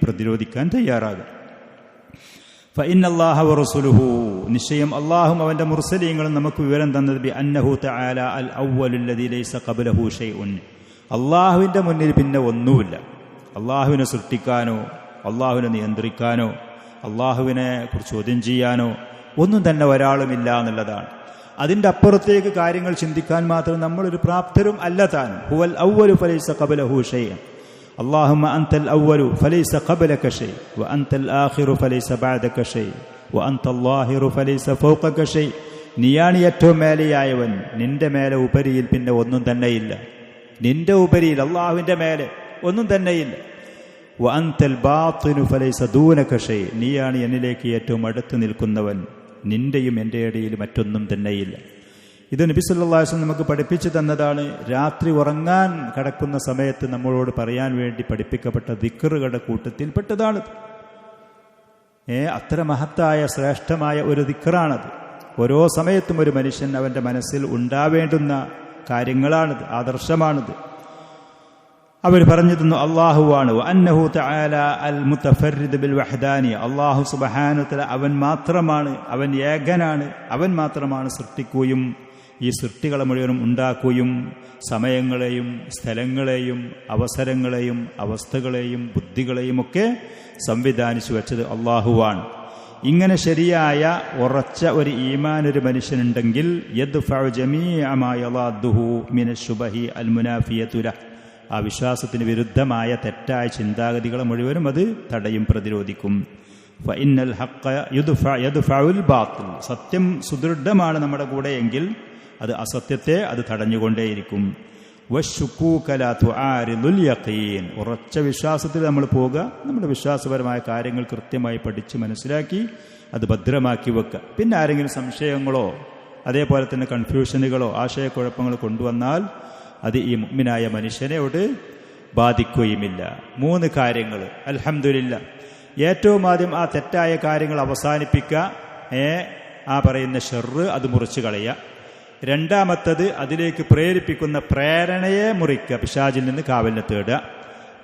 S1: പ്രതിരോധിക്കാൻ തയ്യാറാകുക. ഫഇന്നല്ലാഹ വറസൂലുഹു, നിശ്ചയം അല്ലാഹും അവന്റെ മുർസലീങ്ങളും നമുക്ക് വിവരം തന്നത് ബി അന്നഹു തആല അൽ അവ്വലുല്ലദീ ലൈസ ഖബ്ലഹു ഷൈഉൻ, അല്ലാഹുവിന്റെ മുന്നിൽ പിന്നെ ഒന്നുമില്ല. അല്ലാഹുവിനെ സൃഷ്ടിക്കാനോ അല്ലാഹുവിനെ നിയന്ത്രിക്കാനോ അല്ലാഹുവിനെ കുറിച്ച് ചോദ്യം ചെയ്യാനോ ഒന്നും തന്നെ ഒരാളുമില്ല എന്നുള്ളതാണ്. അതിൻ്റെ അപ്പുറത്തേക്ക് കാര്യങ്ങൾ ചിന്തിക്കാൻ മാത്രം നമ്മളൊരു പ്രാപ്തരും അല്ല താനും. ഹുവൽ അവ്വലു ഫലൈസ ഖബ്ലഹു ഷൈഅൻ, اللهم أنت الأول فليس قبلك شيء وأنت الآخر فليس بعدك شيء وأنت الظاهر فليس فوقك شيء. നീയാണ് ഏറ്റവും മേലെയായവൻ, നിന്റെ മേലെ ഉപരിയിൽ പിന്നെ ഒന്നും തന്നെയില്ല. നിന്റെ ഉപരിയിൽ അള്ളാഹുവിൻ്റെ മേലെ ഒന്നും തന്നെയില്ല. وأنت الباطن فليس دونك شيء, നീയാണ് എന്നിലേക്ക് ഏറ്റവും അടുത്ത് നിൽക്കുന്നവൻ, നിന്റെയും എൻ്റെ ഇടയിൽ മറ്റൊന്നും തന്നെയില്ല. ഇത് നബി സല്ലല്ലാഹു അലൈഹി വസല്ലം നമുക്ക് പഠിപ്പിച്ചു തന്നതാണ്. രാത്രി ഉറങ്ങാൻ കിടക്കുന്ന സമയത്ത് നമ്മളോട് പറയാൻ വേണ്ടി പഠിപ്പിക്കപ്പെട്ട ദിക്റുകളുടെ കൂട്ടത്തിൽപ്പെട്ടതാണ്. അത്ര മഹത്തായ ശ്രേഷ്ഠമായ ഒരു ദിക്റാണത്. ഓരോ സമയത്തും ഒരു മനുഷ്യൻ അവൻ്റെ മനസ്സിൽ ഉണ്ടാവേണ്ടുന്ന കാര്യങ്ങളാണിത്, ആദർശമാണിത്. അവർ പറഞ്ഞു തന്നു അള്ളാഹുവാണ്. അന്നഹു തആല അൽ മുതഫർരിദ് ബിൽ വഹ്ദാനി, അള്ളാഹു സുബ്ഹാനഹു വ തആല അവൻ മാത്രമാണ്, അവൻ ഏകനാണ്, അവൻ മാത്രമാണ് സൃഷ്ടിക്കുകയും ഈ സൃഷ്ടികളെ മുഴുവനും ഉണ്ടാക്കുകയും സമയങ്ങളെയും സ്ഥലങ്ങളെയും അവസരങ്ങളെയും അവസ്ഥകളെയും ബുദ്ധികളെയും ഒക്കെ സംവിധാനിച്ചു വെച്ചത് അള്ളാഹുവാണ്. ഇങ്ങനെ ശരിയായ ഉറച്ച ഒരു ഈമാൻ ഒരു മനുഷ്യനുണ്ടെങ്കിൽ യദ്ഫഉ ജമീഅ മാ യളാദ്ദുഹു മിനശ്ശുബഹി അൽ മുനാഫിയതു ലഹ്, ആ വിശ്വാസത്തിന് വിരുദ്ധമായ തെറ്റായ ചിന്താഗതികളെ മുഴുവനും അത് തടയും, പ്രതിരോധിക്കും. ഫഇന്നൽ ഹഖ്ഖ യദ്ഫഉൽ ബാത്തിൽ, സത്യം സുദൃഢമാണ് നമ്മുടെ കൂടെ എങ്കിൽ അത് അസത്യത്തെ അത് തടഞ്ഞുകൊണ്ടേയിരിക്കും. വശുക്കൂക ലാ തുആരിദുൽ യഖീൻ, ഉറച്ച വിശ്വാസത്തിൽ നമ്മൾ പോകുക, നമ്മുടെ വിശ്വാസപരമായ കാര്യങ്ങൾ കൃത്യമായി പഠിച്ച് മനസ്സിലാക്കി അത് ഭദ്രമാക്കി വെക്കുക. പിന്നെ ആരെങ്കിലും സംശയങ്ങളോ അതേപോലെ തന്നെ കൺഫ്യൂഷനുകളോ ആശയക്കുഴപ്പങ്ങളോ കൊണ്ടുവന്നാൽ അത് ഈ മുഅ്മിനായ മനുഷ്യനോട് ബാധിക്കുകയുമില്ല. 3 കാര്യങ്ങൾ അൽഹംദുലില്ലാ. ഏറ്റവും ആദ്യം ആ തെറ്റായ കാര്യങ്ങൾ അവസാനിപ്പിക്കുക, ആ പറയുന്ന ഷർറ് അത് മുറിച്ചു കളയുക. രണ്ടാമത്തത് അതിലേക്ക് പ്രേരിപ്പിക്കുന്ന പ്രേരണയെ മുറിക്കുക, പിശാചിൽ നിന്ന് കാവലിനെ തേടുക.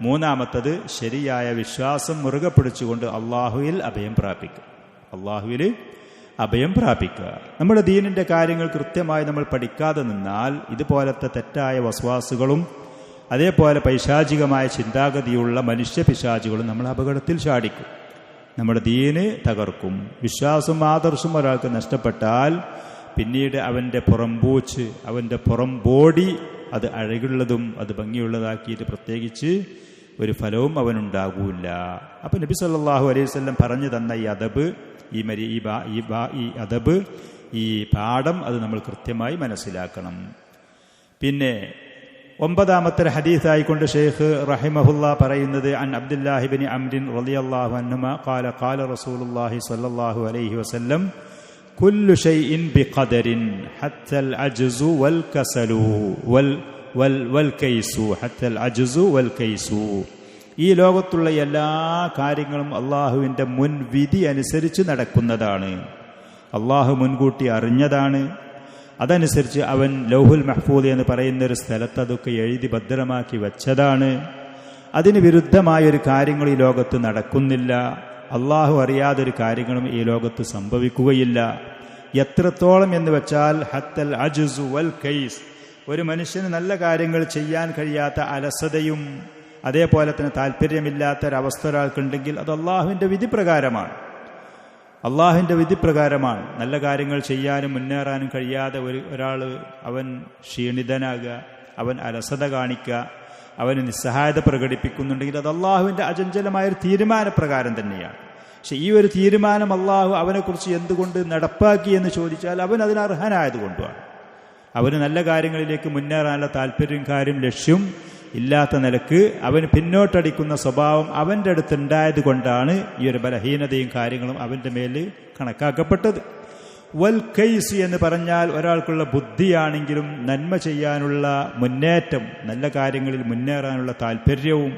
S1: മൂന്നാമത്തത് ശരിയായ വിശ്വാസം മുറുകെ പിടിച്ചുകൊണ്ട് അള്ളാഹുവിൽ അഭയം പ്രാപിക്കുക, അള്ളാഹുവിൽ അഭയം പ്രാപിക്കുക. നമ്മുടെ ദീനിൻ്റെ കാര്യങ്ങൾ കൃത്യമായി നമ്മൾ പഠിക്കാതെ നിന്നാൽ ഇതുപോലത്തെ തെറ്റായ വസ്വാസുകളും അതേപോലെ പൈശാചികമായ ചിന്താഗതിയുള്ള മനുഷ്യ പിശാചുകളും നമ്മൾ അപകടത്തിൽ ചാടിക്കും, നമ്മുടെ ദീന് തകർക്കും. വിശ്വാസം ആദർശം ഒരാൾക്ക് നഷ്ടപ്പെട്ടാൽ പിന്നീട് അവൻ്റെ പുറംപൂച്ച്, അവൻ്റെ പുറം ബോഡി അത് അഴകുള്ളതും അത് ഭംഗിയുള്ളതാക്കിയിട്ട് പ്രത്യേകിച്ച് ഒരു ഫലവും അവനുണ്ടാകൂല. അപ്പം നബി സല്ലല്ലാഹു അലൈഹി വസല്ലം പറഞ്ഞു തന്ന ഈ അദബ്, ഈ അദബ്, ഈ പാഠം അത് നമ്മൾ കൃത്യമായി മനസ്സിലാക്കണം. പിന്നെ 9ാമത്തെ ഹദീസായിക്കൊണ്ട് ഷെയ്ഖ് റഹിമഹുല്ലാ പറയുന്നത് അൻ അബ്ദുല്ലാഹി ഇബ്നു അംറിൻ റളിയല്ലാഹു അൻഹുമാ ഖാല ഖാല റസൂലുള്ളാഹി സ്വല്ലല്ലാഹു അലൈഹി വസല്ലം കുല്ലു ഷൈഇൻ ബിഖദരിൻ ഹത്തൽ അജ്സു വൽ കസലു വൽ കൈസു ഹത്തൽ അജ്സു വൽ കൈസു. ഈ ലോകത്തുള്ള എല്ലാ കാര്യങ്ങളും അള്ളാഹുവിൻ്റെ മുൻവിധി അനുസരിച്ച് നടക്കുന്നതാണ്. അള്ളാഹു മുൻകൂട്ടി അറിഞ്ഞതാണ്. അതനുസരിച്ച് അവൻ ലൗഹുൽ മഹ്ഫൂദ് എന്ന് പറയുന്നൊരു സ്ഥലത്ത് അതൊക്കെ എഴുതി ഭദ്രമാക്കി വെച്ചതാണ്. അതിന് വിരുദ്ധമായൊരു കാര്യങ്ങൾ ഈ ലോകത്ത് നടക്കുന്നില്ല. അള്ളാഹു അറിയാതൊരു കാര്യങ്ങളും ഈ ലോകത്ത് സംഭവിക്കുകയില്ല. എത്രത്തോളം എന്ന് വെച്ചാൽ ഹത്തൽ അജ്സു വൽ കൈസ്, ഒരു മനുഷ്യന് നല്ല കാര്യങ്ങൾ ചെയ്യാൻ കഴിയാത്ത അലസതയും അതേപോലെ തന്നെ താല്പര്യമില്ലാത്ത ഒരവസ്ഥ ഒരാൾക്കുണ്ടെങ്കിൽ അത് അള്ളാഹുവിൻ്റെ വിധിപ്രകാരമാണ്. അള്ളാഹുവിൻ്റെ വിധിപ്രകാരമാണ്. നല്ല കാര്യങ്ങൾ ചെയ്യാനും മുന്നേറാനും കഴിയാതെ ഒരാൾ അവൻ ക്ഷീണിതനാകുക, അവൻ അലസത കാണിക്കുക, അവന് നിസ്സഹായത പ്രകടിപ്പിക്കുന്നുണ്ടെങ്കിൽ അത് അള്ളാഹുവിൻ്റെ അചഞ്ചലമായൊരു തീരുമാനപ്രകാരം തന്നെയാണ്. പക്ഷെ ഈ ഒരു തീരുമാനം അള്ളാഹു അവനെക്കുറിച്ച് എന്തുകൊണ്ട് നടപ്പാക്കി എന്ന് ചോദിച്ചാൽ അവൻ അതിന് അർഹനായതുകൊണ്ടാണ്. അവന് നല്ല കാര്യങ്ങളിലേക്ക് മുന്നേറാനുള്ള താല്പര്യം, കാര്യം, ലക്ഷ്യം ഇല്ലാത്ത നിലക്ക് അവന് പിന്നോട്ടടിക്കുന്ന സ്വഭാവം അവൻ്റെ അടുത്തുണ്ടായത് കൊണ്ടാണ് ഈ ഒരു ബലഹീനതയും കാര്യങ്ങളും അവൻ്റെ മേൽ കണക്കാക്കപ്പെട്ടത്. വൽ കൈസ് എന്ന് പറഞ്ഞാൽ ഒരാൾക്കുള്ള ബുദ്ധിയാണെങ്കിലും നന്മ ചെയ്യാനുള്ള മുന്നേറ്റം, നല്ല കാര്യങ്ങളിൽ മുന്നേറാനുള്ള താല്പര്യവും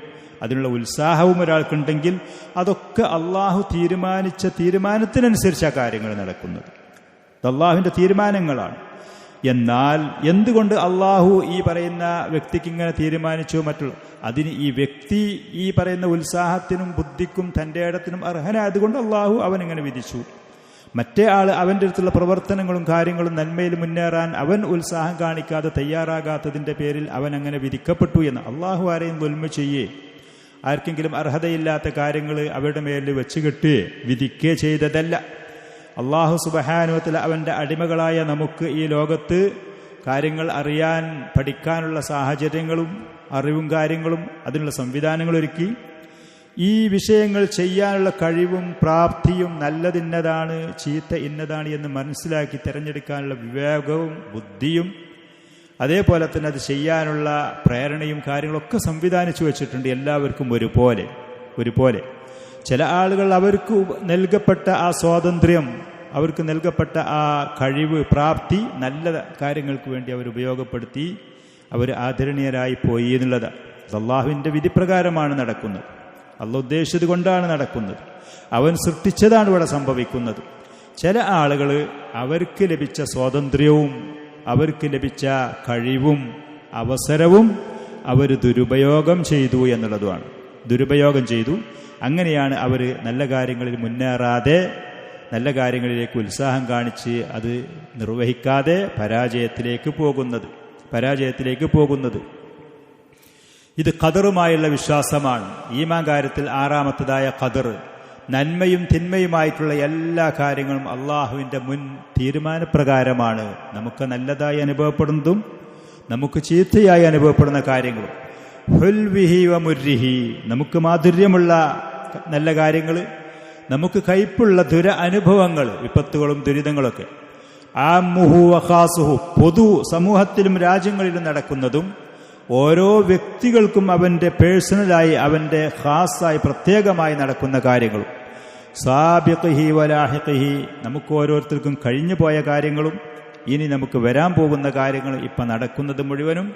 S1: അതിനുള്ള ഉത്സാഹവും ഒരാൾക്കുണ്ടെങ്കിൽ അതൊക്കെ അള്ളാഹു തീരുമാനിച്ച തീരുമാനത്തിനനുസരിച്ച് ആ കാര്യങ്ങൾ നടക്കുന്നത്. അത് അള്ളാഹുവിൻ്റെ തീരുമാനങ്ങളാണ്. എന്നാൽ എന്തുകൊണ്ട് അള്ളാഹു ഈ പറയുന്ന വ്യക്തിക്ക് ഇങ്ങനെ തീരുമാനിച്ചു? അതിന് ഈ വ്യക്തി ഈ പറയുന്ന ഉത്സാഹത്തിനും ബുദ്ധിക്കും തൻ്റെ ഇടത്തിനും അർഹനായതുകൊണ്ട് അള്ളാഹു അവനിങ്ങനെ വിധിച്ചു. മറ്റേ ആൾ അവൻ്റെ അടുത്തുള്ള പ്രവർത്തനങ്ങളും കാര്യങ്ങളും നന്മയിൽ മുന്നേറാൻ അവൻ ഉത്സാഹം കാണിക്കാതെ തയ്യാറാകാത്തതിൻ്റെ പേരിൽ അവൻ അങ്ങനെ വിധിക്കപ്പെട്ടു എന്ന്. അള്ളാഹു ആരെയും ദുൽമ ചെയ്യേ, ആർക്കെങ്കിലും അർഹതയില്ലാത്ത കാര്യങ്ങൾ അവരുടെ മേലിൽ വെച്ച് കെട്ടുകയെ വിധിക്കുകയെ ചെയ്തതല്ല. അള്ളാഹു സുബ്ഹാനഹു വ തആല അവൻ്റെ അടിമകളായ നമുക്ക് ഈ ലോകത്ത് കാര്യങ്ങൾ അറിയാൻ പഠിക്കാനുള്ള സാഹചര്യങ്ങളും അറിവും കാര്യങ്ങളും അതിനുള്ള സംവിധാനങ്ങൾ ഒരുക്കി. ഈ വിഷയങ്ങൾ ചെയ്യാനുള്ള കഴിവും പ്രാപ്തിയും നല്ലതിന്നതാണ് ചീത്ത ഇന്നതാണ് എന്ന് മനസ്സിലാക്കി തിരഞ്ഞെടുക്കാനുള്ള വിവേകവും ബുദ്ധിയും അതേപോലെ തന്നെ അത് ചെയ്യാനുള്ള പ്രേരണയും കാര്യങ്ങളൊക്കെ സംവിധാനിച്ചു വെച്ചിട്ടുണ്ട് എല്ലാവർക്കും ഒരുപോലെ. ചില ആളുകൾ അവർക്ക് നൽകപ്പെട്ട ആ സ്വാതന്ത്ര്യം, അവർക്ക് നൽകപ്പെട്ട ആ കഴിവ്, പ്രാപ്തി നല്ല കാര്യങ്ങൾക്ക് വേണ്ടി അവർ ഉപയോഗപ്പെടുത്തി അവർ ആദരണീയരായി പോയി എന്നുള്ളത് അള്ളാഹുവിൻ്റെ വിധിപ്രകാരമാണ് നടക്കുന്നത്. അള്ളാഹു ഉദ്ദേശിച്ചത് കൊണ്ടാണ് നടക്കുന്നത്. അവൻ സൃഷ്ടിച്ചതാണ് ഇവിടെ സംഭവിക്കുന്നത്. ചില ആളുകൾ അവർക്ക് ലഭിച്ച സ്വാതന്ത്ര്യവും അവർക്ക് ലഭിച്ച കഴിവും അവസരവും അവർ ദുരുപയോഗം ചെയ്തു എന്നുള്ളതുമാണ്. ദുരുപയോഗം ചെയ്തു. അങ്ങനെയാണ് അവർ നല്ല കാര്യങ്ങളിൽ മുന്നേറാതെ നല്ല കാര്യങ്ങളിലേക്ക് ഉത്സാഹം കാണിച്ച് അത് നിർവഹിക്കാതെ പരാജയത്തിലേക്ക് പോകുന്നത്. ഇത് ഖദറുമായുള്ള വിശ്വാസമാണ്. ഈമാൻ കാര്യത്തിൽ ആറാമത്തതായ ഖദർ, നന്മയും തിന്മയുമായിട്ടുള്ള എല്ലാ കാര്യങ്ങളും അള്ളാഹുവിൻ്റെ മുൻ തീരുമാനപ്രകാരമാണ്. നമുക്ക് നല്ലതായി അനുഭവപ്പെടുന്നതും നമുക്ക് ചീത്തയായി അനുഭവപ്പെടുന്ന കാര്യങ്ങളും, ഹുൽവിഹി വ മുർരിഹി, നമുക്ക് മാധുര്യമുള്ള നല്ല കാര്യങ്ങൾ, നമുക്ക് കയ്പുള്ള അനുഭവങ്ങൾ, വിപത്തുകളും ദുരിതങ്ങളൊക്കെ, ആമുഹു വഖാസുഹു, പൊതു സമൂഹത്തിലും രാജ്യങ്ങളിലും നടക്കുന്നതും ഓരോ വ്യക്തികൾക്കും അവൻ്റെ പേഴ്സണലായി അവൻ്റെ ഖാസായി പ്രത്യേകമായി നടക്കുന്ന കാര്യങ്ങളും, സാബിഖിഹി വലാഹിഖിഹി, നമുക്ക് ഓരോരുത്തർക്കും കഴിഞ്ഞു പോയ കാര്യങ്ങളും ഇനി നമുക്ക് വരാൻ പോകുന്ന കാര്യങ്ങളും ഇപ്പം നടക്കുന്നത് മുഴുവനും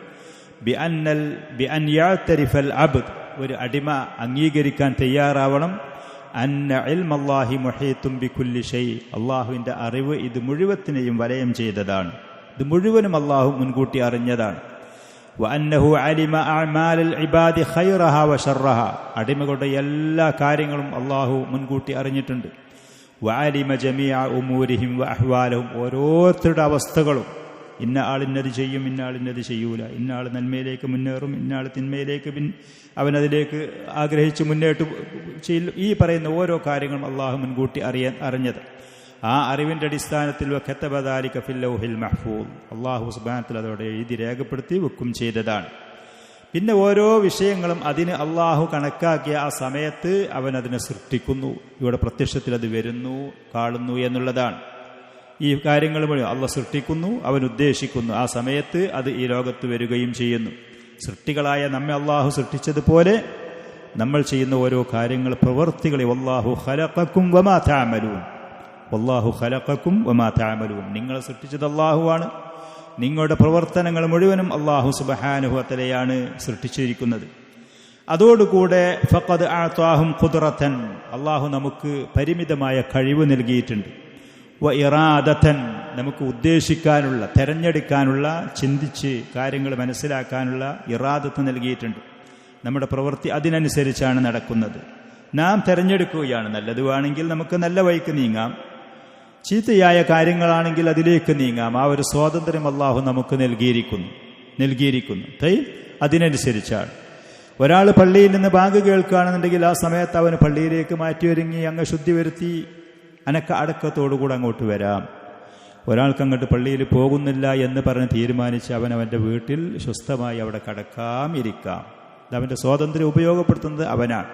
S1: ബിഅൻ യഅ്തരിഫൽ അബ്ദ്, ഒരു അടിമ അംഗീകരിക്കാൻ തയ്യാറാവണം, അന്ന ഇൽമല്ലാഹി മുഹീത്തും ബികുല്ലി ഷൈ, അള്ളാഹുവിൻ്റെ അറിവ് ഇത് മുഴുവത്തിനെയും വലയം ചെയ്തതാണ്. ഇത് മുഴുവനും അള്ളാഹു മുൻകൂട്ടി അറിഞ്ഞതാണ്. വഅന്നഹു അലിമ അഅ്മാലൽ ഇബാദി ഖൈറഹാ വശർറഹാ, അടിമകളുടെ എല്ലാ കാര്യങ്ങളും അള്ളാഹു മുൻകൂട്ടി അറിഞ്ഞിട്ടുണ്ട്. വഅലിമ ജമീഅ ഉമൂരിഹിം വഅഹ്വാലഹും, ഓരോരുത്തരുടെ അവസ്ഥകളും, ഇന്ന ആളിന്നത് ചെയ്യും, ഇന്ന ആളിന്നത് ചെയ്യൂല, ഇന്ന ആൾ നന്മയിലേക്ക് മുന്നേറും, ഇന്ന ആൾ തിന്മയിലേക്ക് അവനതിലേക്ക് ആഗ്രഹിച്ച് മുന്നേറ്റ് ചെയ്യും. ഈ പറയുന്ന ഓരോ കാര്യങ്ങളും അള്ളാഹു മുൻകൂട്ടി അറിഞ്ഞത്. ആ അറിവിൻ്റെ അടിസ്ഥാനത്തിൽ വഖതബ ദാലിക ഫിൽ ലൗഹിൽ മഹ്ഫൂദ്, അള്ളാഹു സുബ്ഹാനഹു വ തആല അതോടെ എഴുതി രേഖപ്പെടുത്തി വെക്കും ചെയ്തതാണ്. പിന്നെ ഓരോ വിഷയങ്ങളും അതിന് അള്ളാഹു കണക്കാക്കിയ ആ സമയത്ത് അവൻ അതിനെ സൃഷ്ടിക്കുന്നു. ഇവിടെ പ്രത്യക്ഷത്തിൽ അത് വരുന്നു, കാണുന്നു എന്നുള്ളതാണ്. ഈ കാര്യങ്ങൾ മുഴുവൻ അള്ളാഹ് സൃഷ്ടിക്കുന്നു, അവൻ ഉദ്ദേശിക്കുന്നു, ആ സമയത്ത് അത് ഈ ലോകത്ത് വരികയും ചെയ്യുന്നു. സൃഷ്ടികളായ നമ്മെ അള്ളാഹു സൃഷ്ടിച്ചതുപോലെ നമ്മൾ ചെയ്യുന്ന ഓരോ കാര്യങ്ങൾ, പ്രവൃത്തികളെ വല്ലാഹു ഖലഖക്കും വമാ തഅമലൂൻ, വല്ലാഹു ഖലഖക്കും വമാ തഅമലൂൻ, നിങ്ങളെ സൃഷ്ടിച്ചത് അള്ളാഹുവാണ്, നിങ്ങളുടെ പ്രവർത്തനങ്ങൾ മുഴുവനും അള്ളാഹു സുബ്ഹാനഹു വ തആലയാണ് സൃഷ്ടിച്ചിരിക്കുന്നത്. അതോടുകൂടെ ഫഖദ് അഅതാഹും ഖുദ്റതൻ, അള്ളാഹു നമുക്ക് പരിമിതമായ കഴിവ് നൽകിയിട്ടുണ്ട്. വ ഇറാദതൻ, നമുക്ക് ഉദ്ദേശിക്കാനുള്ള, തെരഞ്ഞെടുക്കാനുള്ള, ചിന്തിച്ച് കാര്യങ്ങൾ മനസ്സിലാക്കാനുള്ള ഇറാദത്ത് നൽകിയിട്ടുണ്ട്. നമ്മുടെ പ്രവൃത്തി അതിനനുസരിച്ചാണ് നടക്കുന്നത്. നാം തെരഞ്ഞെടുക്കുകയാണ്. നല്ലത് വേണമെങ്കിൽ നമുക്ക് നല്ല വഴിക്ക് നീങ്ങാം, ചീത്തയായ കാര്യങ്ങളാണെങ്കിൽ അതിലേക്ക് നീങ്ങാം. ആ ഒരു സ്വാതന്ത്ര്യം അള്ളാഹു നമുക്ക് നൽകിയിരിക്കുന്നു. അതിനനുസരിച്ചാണ്. ഒരാൾ പള്ളിയിൽ നിന്ന് ബാങ്ക് കേൾക്കുകയാണെന്നുണ്ടെങ്കിൽ ആ സമയത്ത് അവന് പള്ളിയിലേക്ക് മാറ്റിയൊരുങ്ങി അങ്ങ് ശുദ്ധി വരുത്തി അടക്കത്തോടുകൂടെ അങ്ങോട്ട് വരാം. ഒരാൾക്ക് അങ്ങോട്ട് പള്ളിയിൽ പോകുന്നില്ല എന്ന് പറഞ്ഞ് തീരുമാനിച്ച് അവൻ്റെ വീട്ടിൽ സ്വസ്ഥമായി അവിടെ ഇരിക്കാം. അവൻ്റെ സ്വാതന്ത്ര്യം ഉപയോഗപ്പെടുത്തുന്നത് അവനാണ്.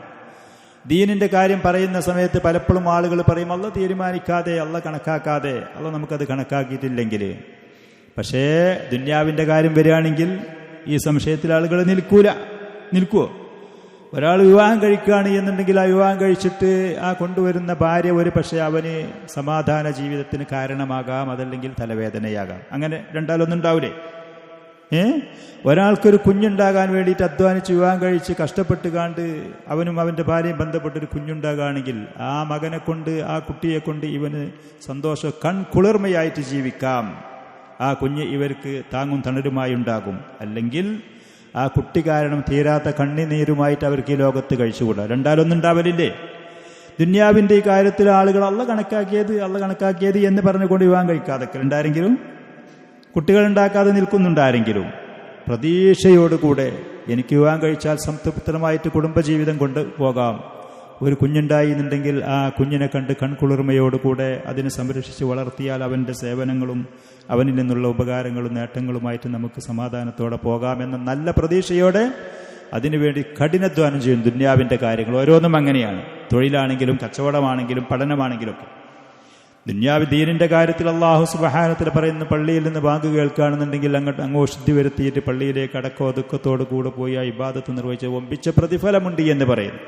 S1: ദീനിന്റെ കാര്യം പറയുന്ന സമയത്ത് പലപ്പോഴും ആളുകൾ പറയും അള്ള തീരുമാനിക്കാതെ, അള്ള കണക്കാക്കാതെ, അള്ള നമുക്കത് കണക്കാക്കിയിട്ടില്ലെങ്കിൽ. പക്ഷേ ദുന്യാവിന്റെ കാര്യം വരികയാണെങ്കിൽ ഈ സംശയത്തിൽ ആളുകൾ നിൽക്കുവോ? ഒരാൾ വിവാഹം കഴിക്കുകയാണ് എന്നുണ്ടെങ്കിൽ ആ വിവാഹം കഴിച്ചിട്ട് ആ കൊണ്ടുവരുന്ന ഭാര്യ ഒരു പക്ഷേ അവന് സമാധാന ജീവിതത്തിന് കാരണമാകാം, അതല്ലെങ്കിൽ തലവേദനയാകാം. അങ്ങനെ രണ്ടാലൊന്നും ഉണ്ടാവില്ലേ? ഒരാൾക്കൊരു കുഞ്ഞുണ്ടാകാൻ വേണ്ടിയിട്ട് അധ്വാനിച്ച് വിവാഹം കഴിച്ച് കഷ്ടപ്പെട്ട് കാണ്ട് അവനും അവൻ്റെ ഭാര്യയും ബന്ധപ്പെട്ടൊരു കുഞ്ഞുണ്ടാകുകയാണെങ്കിൽ ആ മകനെ കൊണ്ട്, ആ കുട്ടിയെ കൊണ്ട് ഇവന് സന്തോഷം കൺകുളിർമയായിട്ട് ജീവിക്കാം. ആ കുഞ്ഞ് ഇവർക്ക് താങ്ങും തണലുമായി ഉണ്ടാകും. അല്ലെങ്കിൽ ആ കുട്ടി കാരണം തീരാത്ത കണ്ണിനീരുമായിട്ട് അവർക്ക് ഈ ലോകത്ത് കഴിച്ചുകൂടാ. രണ്ടാലൊന്നും ഉണ്ടാവലില്ലേ? ദുന്യാവിൻ്റെ ഈ കാര്യത്തിൽ ആളുകൾ അള്ള കണക്കാക്കിയത് എന്ന് പറഞ്ഞുകൊണ്ട് വിവാഹം കഴിക്കാതെ ഉണ്ടാരെങ്കിലും, കുട്ടികൾ ഉണ്ടാക്കാതെ നിൽക്കുന്നുണ്ടാരെങ്കിലും, പ്രതീക്ഷയോടുകൂടെ എനിക്ക് വിവാഹം കഴിച്ചാൽ സംതൃപ്തമായിട്ട് കുടുംബജീവിതം കൊണ്ടുപോകാം, ഒരു കുഞ്ഞുണ്ടായി എന്നുണ്ടെങ്കിൽ ആ കുഞ്ഞിനെ കണ്ട് കൺകുളിർമയോടുകൂടെ അതിനെ സംരക്ഷിച്ച് വളർത്തിയാൽ അവൻ്റെ സേവനങ്ങളും അവനിൽ നിന്നുള്ള ഉപകാരങ്ങളും നേട്ടങ്ങളുമായിട്ട് നമുക്ക് സമാധാനത്തോടെ പോകാമെന്ന നല്ല പ്രതീക്ഷയോടെ അതിനുവേണ്ടി കഠിനാധ്വാനം ചെയ്യും. ദുന്യാവിൻ്റെ കാര്യങ്ങൾ ഓരോന്നും അങ്ങനെയാണ്. തൊഴിലാണെങ്കിലും കച്ചവടമാണെങ്കിലും പഠനമാണെങ്കിലും ഒക്കെ. ദീനിന്റെ കാര്യത്തിൽ അള്ളാഹു സുബ്ഹാനഹു പറയുന്ന പള്ളിയിൽ നിന്ന് ബാങ്ക് കേൾക്കുകയാണെന്നുണ്ടെങ്കിൽ അങ്ങോ ശുദ്ധി വരുത്തിയിട്ട് പള്ളിയിലേക്ക് ഒതുക്കത്തോടു കൂടെ പോയി ആ ഇബാദത്ത് നിർവഹിച്ച് വമ്പിച്ച പ്രതിഫലമുണ്ട് എന്ന് പറയുന്നു.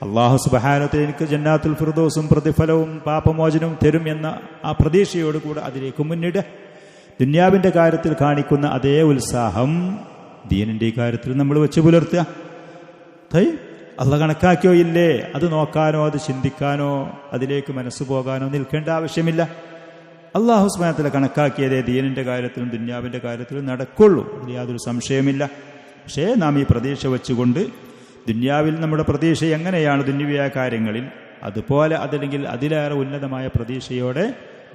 S1: അള്ളാഹു സുബ്ഹാനഹു എനിക്ക് ജന്നാത്തുൽ ഫിർദൗസും പ്രതിഫലവും പാപമോചനവും തരും എന്ന ആ പ്രതീക്ഷയോടുകൂടെ അതിലേക്ക് മുന്നിടുക. ദുന്യാവിന്റെ കാര്യത്തിൽ കാണിക്കുന്ന അതേ ഉത്സാഹം ദീനിന്റെ ഈ കാര്യത്തിൽ നമ്മൾ വെച്ച് പുലർത്തുക. അള്ള കണക്കാക്കിയോ ഇല്ലേ അത് നോക്കാനോ അത് ചിന്തിക്കാനോ അതിലേക്ക് മനസ്സ് പോകാനോ നിൽക്കേണ്ട ആവശ്യമില്ല. അള്ളാഹു സുബ്ഹാനഹു വതആല കണക്കാക്കിയതേ ദീനിന്റെ കാര്യത്തിലും ദുന്യാവിന്റെ കാര്യത്തിലും നടക്കുള്ളൂ, അതിൽ യാതൊരു സംശയമില്ല. പക്ഷേ നാം ഈ പ്രതീക്ഷ വെച്ചുകൊണ്ട് ദുന്യാവിൽ നമ്മുടെ പ്രതീക്ഷ എങ്ങനെയാണ് ദുന്യവിയായ കാര്യങ്ങളിൽ, അതുപോലെ അതല്ലെങ്കിൽ അതിലേറെ ഉന്നതമായ പ്രതീക്ഷയോടെ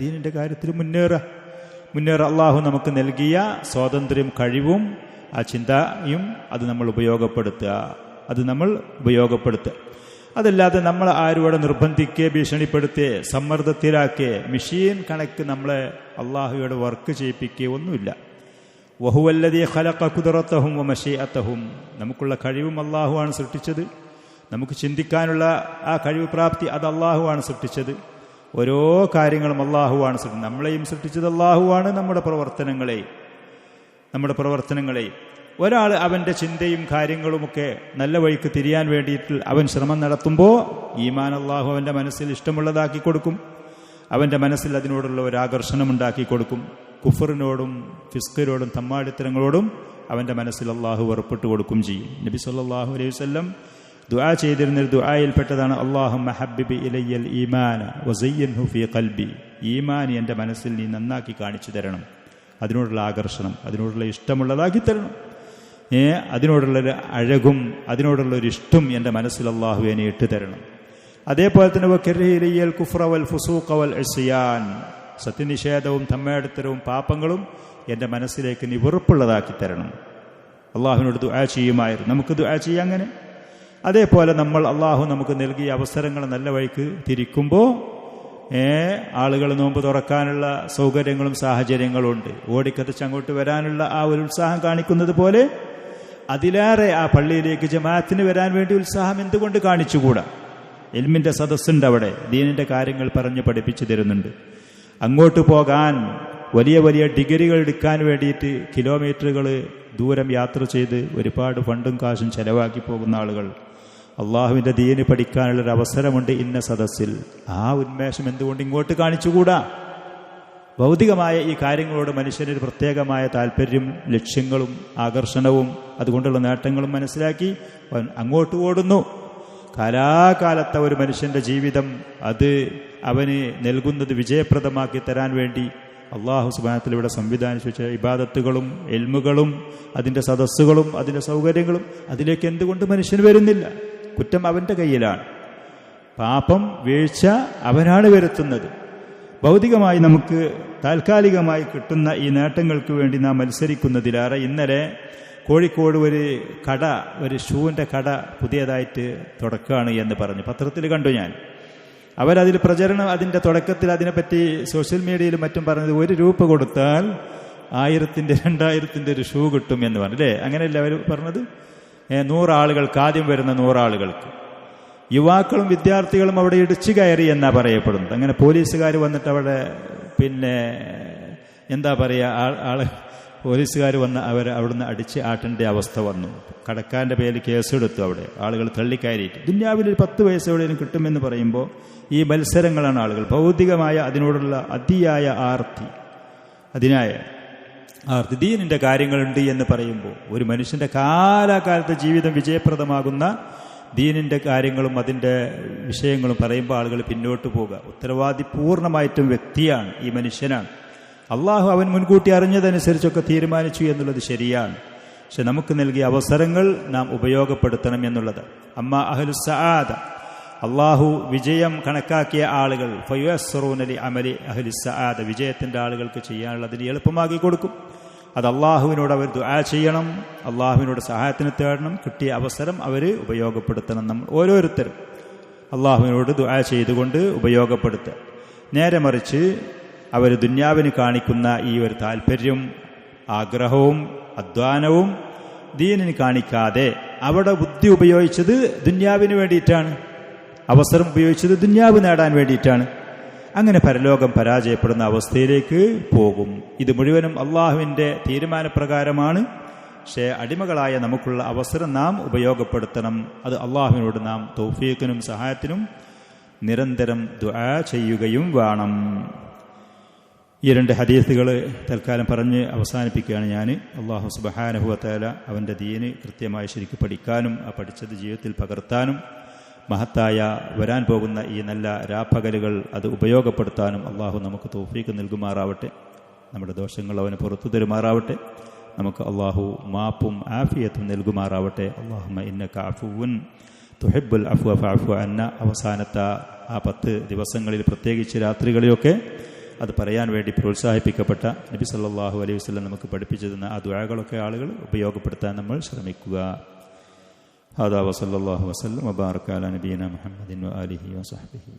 S1: ദീനിന്റെ കാര്യത്തിൽ മുന്നേറുക. അള്ളാഹു നമുക്ക് നൽകിയ സ്വാതന്ത്ര്യം, കഴിവും ആ ചിന്തയും അത് നമ്മൾ ഉപയോഗപ്പെടുത്തുക. അതല്ലാതെ നമ്മൾ ആരോടെ നിർബന്ധിക്കുക, ഭീഷണിപ്പെടുത്തുക, സമ്മർദ്ദത്തിലാക്കുക, മെഷീൻ കണക്ക് നമ്മളെ അള്ളാഹുയോട് വർക്ക് ചെയ്യിപ്പിക്കുക ഒന്നുമില്ല. വഹുവല്ലദീ ഖലഖ ഖുദ്റതഹും വമശീഅതഹും, നമുക്കുള്ള കഴിവും അള്ളാഹുവാണ് സൃഷ്ടിച്ചത്. നമുക്ക് ചിന്തിക്കാനുള്ള ആ കഴിവ് പ്രാപ്തി അത് അള്ളാഹുവാണ് സൃഷ്ടിച്ചത്. ഓരോ കാര്യങ്ങളും അള്ളാഹുവാണ് സൃഷ്ടിച്ചത്. നമ്മളെയും സൃഷ്ടിച്ചത് അള്ളാഹുവാണ്. നമ്മുടെ പ്രവർത്തനങ്ങളെയും ഒരാൾ അവൻ്റെ ചിന്തയും കാര്യങ്ങളുമൊക്കെ നല്ല വഴിക്ക് തിരിയാൻ വേണ്ടിയിട്ട് അവൻ ശ്രമം നടത്തുമ്പോൾ ഈമാൻ അള്ളാഹു അവൻ്റെ മനസ്സിൽ ഇഷ്ടമുള്ളതാക്കി കൊടുക്കും. അവൻ്റെ മനസ്സിൽ അതിനോടുള്ള ഒരു ആകർഷണം ഉണ്ടാക്കി കൊടുക്കും. കുഫറിനോടും ഫിസ്കിനോടും തമ്മാടിത്തരങ്ങളോടും അവൻ്റെ മനസ്സിൽ അള്ളാഹു വെറുപ്പിട്ട് കൊടുക്കും ചെയ്യും. നബി സല്ലല്ലാഹു അലൈഹി വസല്ലം ദുആ ചെയ്തിരുന്നൊരു ദുആയിൽപ്പെട്ടതാണ് അല്ലാഹുമ്മ ഹബ്ബിബ് ഇലയ്യൽ ഈമാന വസയ്യിൻഹു ഫീ ഖൽബി. ഈമാൻ എൻ്റെ മനസ്സിൽ നീ നന്നാക്കി കാണിച്ചു തരണം, അതിനോടുള്ള ആകർഷണം, അതിനോടുള്ള ഇഷ്ടമുള്ളതാക്കി തരണം. അതിനോടുള്ളൊരു അഴകും അതിനോടുള്ളൊരു ഇഷ്ടം എൻ്റെ മനസ്സിൽ അള്ളാഹു എന്നെ ഇട്ട് തരണം. അതേപോലെ തന്നെ വകരിഹിലിയൽ കുഫ്ര വൽ ഫുസൂഖ വൽ ഇസ്യാൻ, സത്യനിഷേധവും തമ്മേടത്തരവും പാപങ്ങളും എൻ്റെ മനസ്സിലേക്ക് നീ വെറുപ്പുള്ളതാക്കി തരണം. അള്ളാഹുവിനോട് ദുആ ചെയ്യുമായിരുന്നു. നമുക്ക് ദുആ ചെയ്യാം അങ്ങനെ. അതേപോലെ നമ്മൾ അള്ളാഹു നമുക്ക് നൽകിയ അവസരങ്ങൾ നല്ല വഴിക്ക് തിരിക്കുമ്പോൾ ആളുകൾ നോമ്പ് തുറക്കാനുള്ള സൗകര്യങ്ങളും സാഹചര്യങ്ങളും ഉണ്ട്. ഓടിക്കത്തിച്ച് അങ്ങോട്ട് വരാനുള്ള ആ ഒരു ഉത്സാഹം കാണിക്കുന്നത് പോലെ അതിലേറെ ആ പള്ളിയിലേക്ക് ജമാഅത്തിന് വരാൻ വേണ്ടി ഉത്സാഹം എന്തുകൊണ്ട് കാണിച്ചുകൂടാ? ഇൽമിന്റെ സദസ്സുണ്ട്, അവിടെ ദീനിന്റെ കാര്യങ്ങൾ പറഞ്ഞ് പഠിപ്പിച്ചു തരുന്നുണ്ട്. അങ്ങോട്ട് പോകാൻ വലിയ വലിയ ഡിഗ്രികൾ എടുക്കാൻ വേണ്ടിയിട്ട് കിലോമീറ്ററുകൾ ദൂരം യാത്ര ചെയ്ത് ഒരുപാട് ഫണ്ടും കാശും ചെലവാക്കി പോകുന്ന ആളുകൾ അള്ളാഹുവിൻ്റെ ദീന് പഠിക്കാനുള്ളൊരു അവസരമുണ്ട് ഇന്ന സദസ്സിൽ. ആ ഉന്മേഷം എന്തുകൊണ്ട് ഇങ്ങോട്ട് കാണിച്ചുകൂടാ? ഭൗതികമായ ഈ കാര്യങ്ങളോട് മനുഷ്യനൊരു പ്രത്യേകമായ താല്പര്യം, ലക്ഷ്യങ്ങളും ആകർഷണവും അതുകൊണ്ടുള്ള നേട്ടങ്ങളും മനസ്സിലാക്കി അവൻ അങ്ങോട്ട് ഓടുന്നു. കാലാകാലത്തെ ഒരു മനുഷ്യന്റെ ജീവിതം അത് അവന് നൽകുന്നത് വിജയപ്രദമാക്കി തരാൻ വേണ്ടി അള്ളാഹു സുബ്ഹാനഹു വതആല ഇവിടെ സംവിധാനിച്ചു വെച്ച ഇബാദത്തുകളും എൽമുകളും അതിൻ്റെ സദസ്സുകളും അതിൻ്റെ സൗകര്യങ്ങളും അതിലേക്ക് എന്തുകൊണ്ട് മനുഷ്യൻ വരുന്നില്ല? കുറ്റം അവൻ്റെ കയ്യിലാണ്. പാപം വീഴ്ച അവനാണ് വരുത്തുന്നത്. ഭൗതികമായി നമുക്ക് താൽക്കാലികമായി കിട്ടുന്ന ഈ നേട്ടങ്ങൾക്ക് വേണ്ടി നാം മത്സരിക്കുന്നതിലേറെ ഇന്നലെ കോഴിക്കോട് ഒരു ഷൂവിൻ്റെ കട പുതിയതായിട്ട് തുടക്കുകയാണ് എന്ന് പറഞ്ഞു, പത്രത്തിൽ കണ്ടു ഞാൻ. അവരതിൽ പ്രചരണം, അതിൻ്റെ തുടക്കത്തിൽ അതിനെപ്പറ്റി സോഷ്യൽ മീഡിയയിലും മറ്റും പറഞ്ഞത് 1 രൂപ കൊടുത്താൽ 1000-ന്റെ 2000-ന്റെ ഒരു ഷൂ കിട്ടും എന്ന് പറഞ്ഞു, അല്ലേ? അങ്ങനെയല്ലേ അവർ പറഞ്ഞത്? 100 ആളുകൾക്ക്, ആദ്യം വരുന്ന 100 ആളുകൾക്ക്. യുവാക്കളും വിദ്യാർത്ഥികളും അവിടെ ഇടിച്ചു കയറി എന്നാ പറയപ്പെടുന്നത്. അങ്ങനെ പോലീസുകാർ വന്നിട്ട് അവിടെ എന്താ പറയുക, പോലീസുകാർ വന്ന് അവിടുന്ന് അടിച്ച് ആട്ടേണ്ട അവസ്ഥ വന്നു. കടക്കാരൻ്റെ പേരിൽ കേസെടുത്തു. അവിടെ ആളുകൾ തള്ളിക്കയറിയിട്ട് ദുനിയാവിൽ 10 പൈസ എവിടെയും കിട്ടുമെന്ന് പറയുമ്പോൾ ഈ മത്സരങ്ങളാണ് ആളുകൾ ഭൗതികമായ അതിനോടുള്ള അതിയായ ആർത്തി, ദീനിൻ്റെ കാര്യങ്ങളുണ്ട് എന്ന് പറയുമ്പോൾ ഒരു മനുഷ്യൻ്റെ കാലാകാലത്തെ ജീവിതം വിജയപ്രദമാകുന്ന ദീനിൻ്റെ കാര്യങ്ങളും അതിൻ്റെ വിഷയങ്ങളും പറയുമ്പോൾ ആളുകൾ പിന്നോട്ട് പോകുക. ഉത്തരവാദി പൂർണ്ണമായിട്ടും വ്യക്തിയാണ്, ഈ മനുഷ്യനാണ്. അള്ളാഹു അവൻ മുൻകൂട്ടി അറിഞ്ഞതനുസരിച്ചൊക്കെ തീരുമാനിച്ചു എന്നുള്ളത് ശരിയാണ്. പക്ഷെ നമുക്ക് നൽകിയ അവസരങ്ങൾ നാം ഉപയോഗപ്പെടുത്തണം എന്നുള്ളത്. അമ്മ അഹ്ലുസ് സആദ, അള്ളാഹു വിജയം കണക്കാക്കിയ ആളുകൾ, ഫയുയസ്സറൂനലി അമലി അഹ്ലുസ് സആദ, വിജയത്തിൻ്റെ ആളുകൾക്ക് ചെയ്യാനുള്ളതിന് എളുപ്പമാക്കി കൊടുക്കും. അത് അള്ളാഹുവിനോട് അവർ ദുആ ചെയ്യണം, അള്ളാഹുവിനോട് സഹായത്തിന് തേടണം. കിട്ടിയ അവസരം അവർ ഉപയോഗപ്പെടുത്തണം. നമ്മൾ ഓരോരുത്തരും അള്ളാഹുവിനോട് ദുആ ചെയ്തുകൊണ്ട് ഉപയോഗപ്പെടുത്തുക. നേരെ മറിച്ച് അവർ ദുന്യാവിന് കാണിക്കുന്ന ഈ ഒരു താല്പര്യം, ആഗ്രഹവും അധ്വാനവും ദീനിന് കാണിക്കാതെ അവിടെ ബുദ്ധി ഉപയോഗിച്ചത് ദുന്യാവിന് വേണ്ടിയിട്ടാണ്, അവസരം ഉപയോഗിച്ചത് ദുന്യാവ് നേടാൻ വേണ്ടിയിട്ടാണ്. അങ്ങനെ പരലോകം പരാജയപ്പെടുന്ന അവസ്ഥയിലേക്ക് പോകും. ഇത് മുഴുവനും അള്ളാഹുവിൻ്റെ തീരുമാനപ്രകാരമാണ്. പക്ഷേ അടിമകളായ നമുക്കുള്ള അവസരം നാം ഉപയോഗപ്പെടുത്തണം. അത് അള്ളാഹുവിനോട് നാം തൗഫീഖിനും സഹായത്തിനും നിരന്തരം ദുആ ചെയ്യുകയും വേണം. ഈ 2 ഹദീസുകൾ തൽക്കാലം പറഞ്ഞ് അവസാനിപ്പിക്കുകയാണ് ഞാൻ. അള്ളാഹു സുബ്ഹാനഹു വ തആല അവൻ്റെ ദീന് കൃത്യമായി ശരിക്കും പഠിക്കാനും ആ പഠിച്ചത് ജീവിതത്തിൽ പകർത്താനും മഹത്തായ വരാൻ പോകുന്ന ഈ നല്ല രാപ്പകലുകൾ അത് ഉപയോഗപ്പെടുത്താനും അള്ളാഹു നമുക്ക് തൗഫീഖ് നൽകുമാറാവട്ടെ. നമ്മുടെ ദോഷങ്ങൾ അവന് പുറത്തു തരുമാറാവട്ടെ. നമുക്ക് അള്ളാഹു മാപ്പും ആഫിയത്തും നൽകുമാറാവട്ടെ. അല്ലാഹുമ്മ ഇന്നക അഫുവുൻ തുഹിബ്ബുൽ അഫ്വ ഫഅഫു അന്ന. അവസാനത്തെ ആ 10 ദിവസങ്ങളിൽ, പ്രത്യേകിച്ച് രാത്രികളിലൊക്കെ അത് പറയാൻ വേണ്ടി പ്രോത്സാഹിപ്പിക്കപ്പെട്ട നബി സല്ലല്ലാഹു അലൈഹി വസല്ലം നമുക്ക് പഠിപ്പിച്ചു തന്ന ആ ദുആകളൊക്കെ ആളുകൾ ഉപയോഗപ്പെടുത്താൻ നമ്മൾ ശ്രമിക്കുക. ഹാദാ വസല്ലല്ലാഹു വസല്ലം വബാറക അലാ നബിയിനാ മുഹമ്മദിൻ വആലിഹി വസഹ്ബിഹി.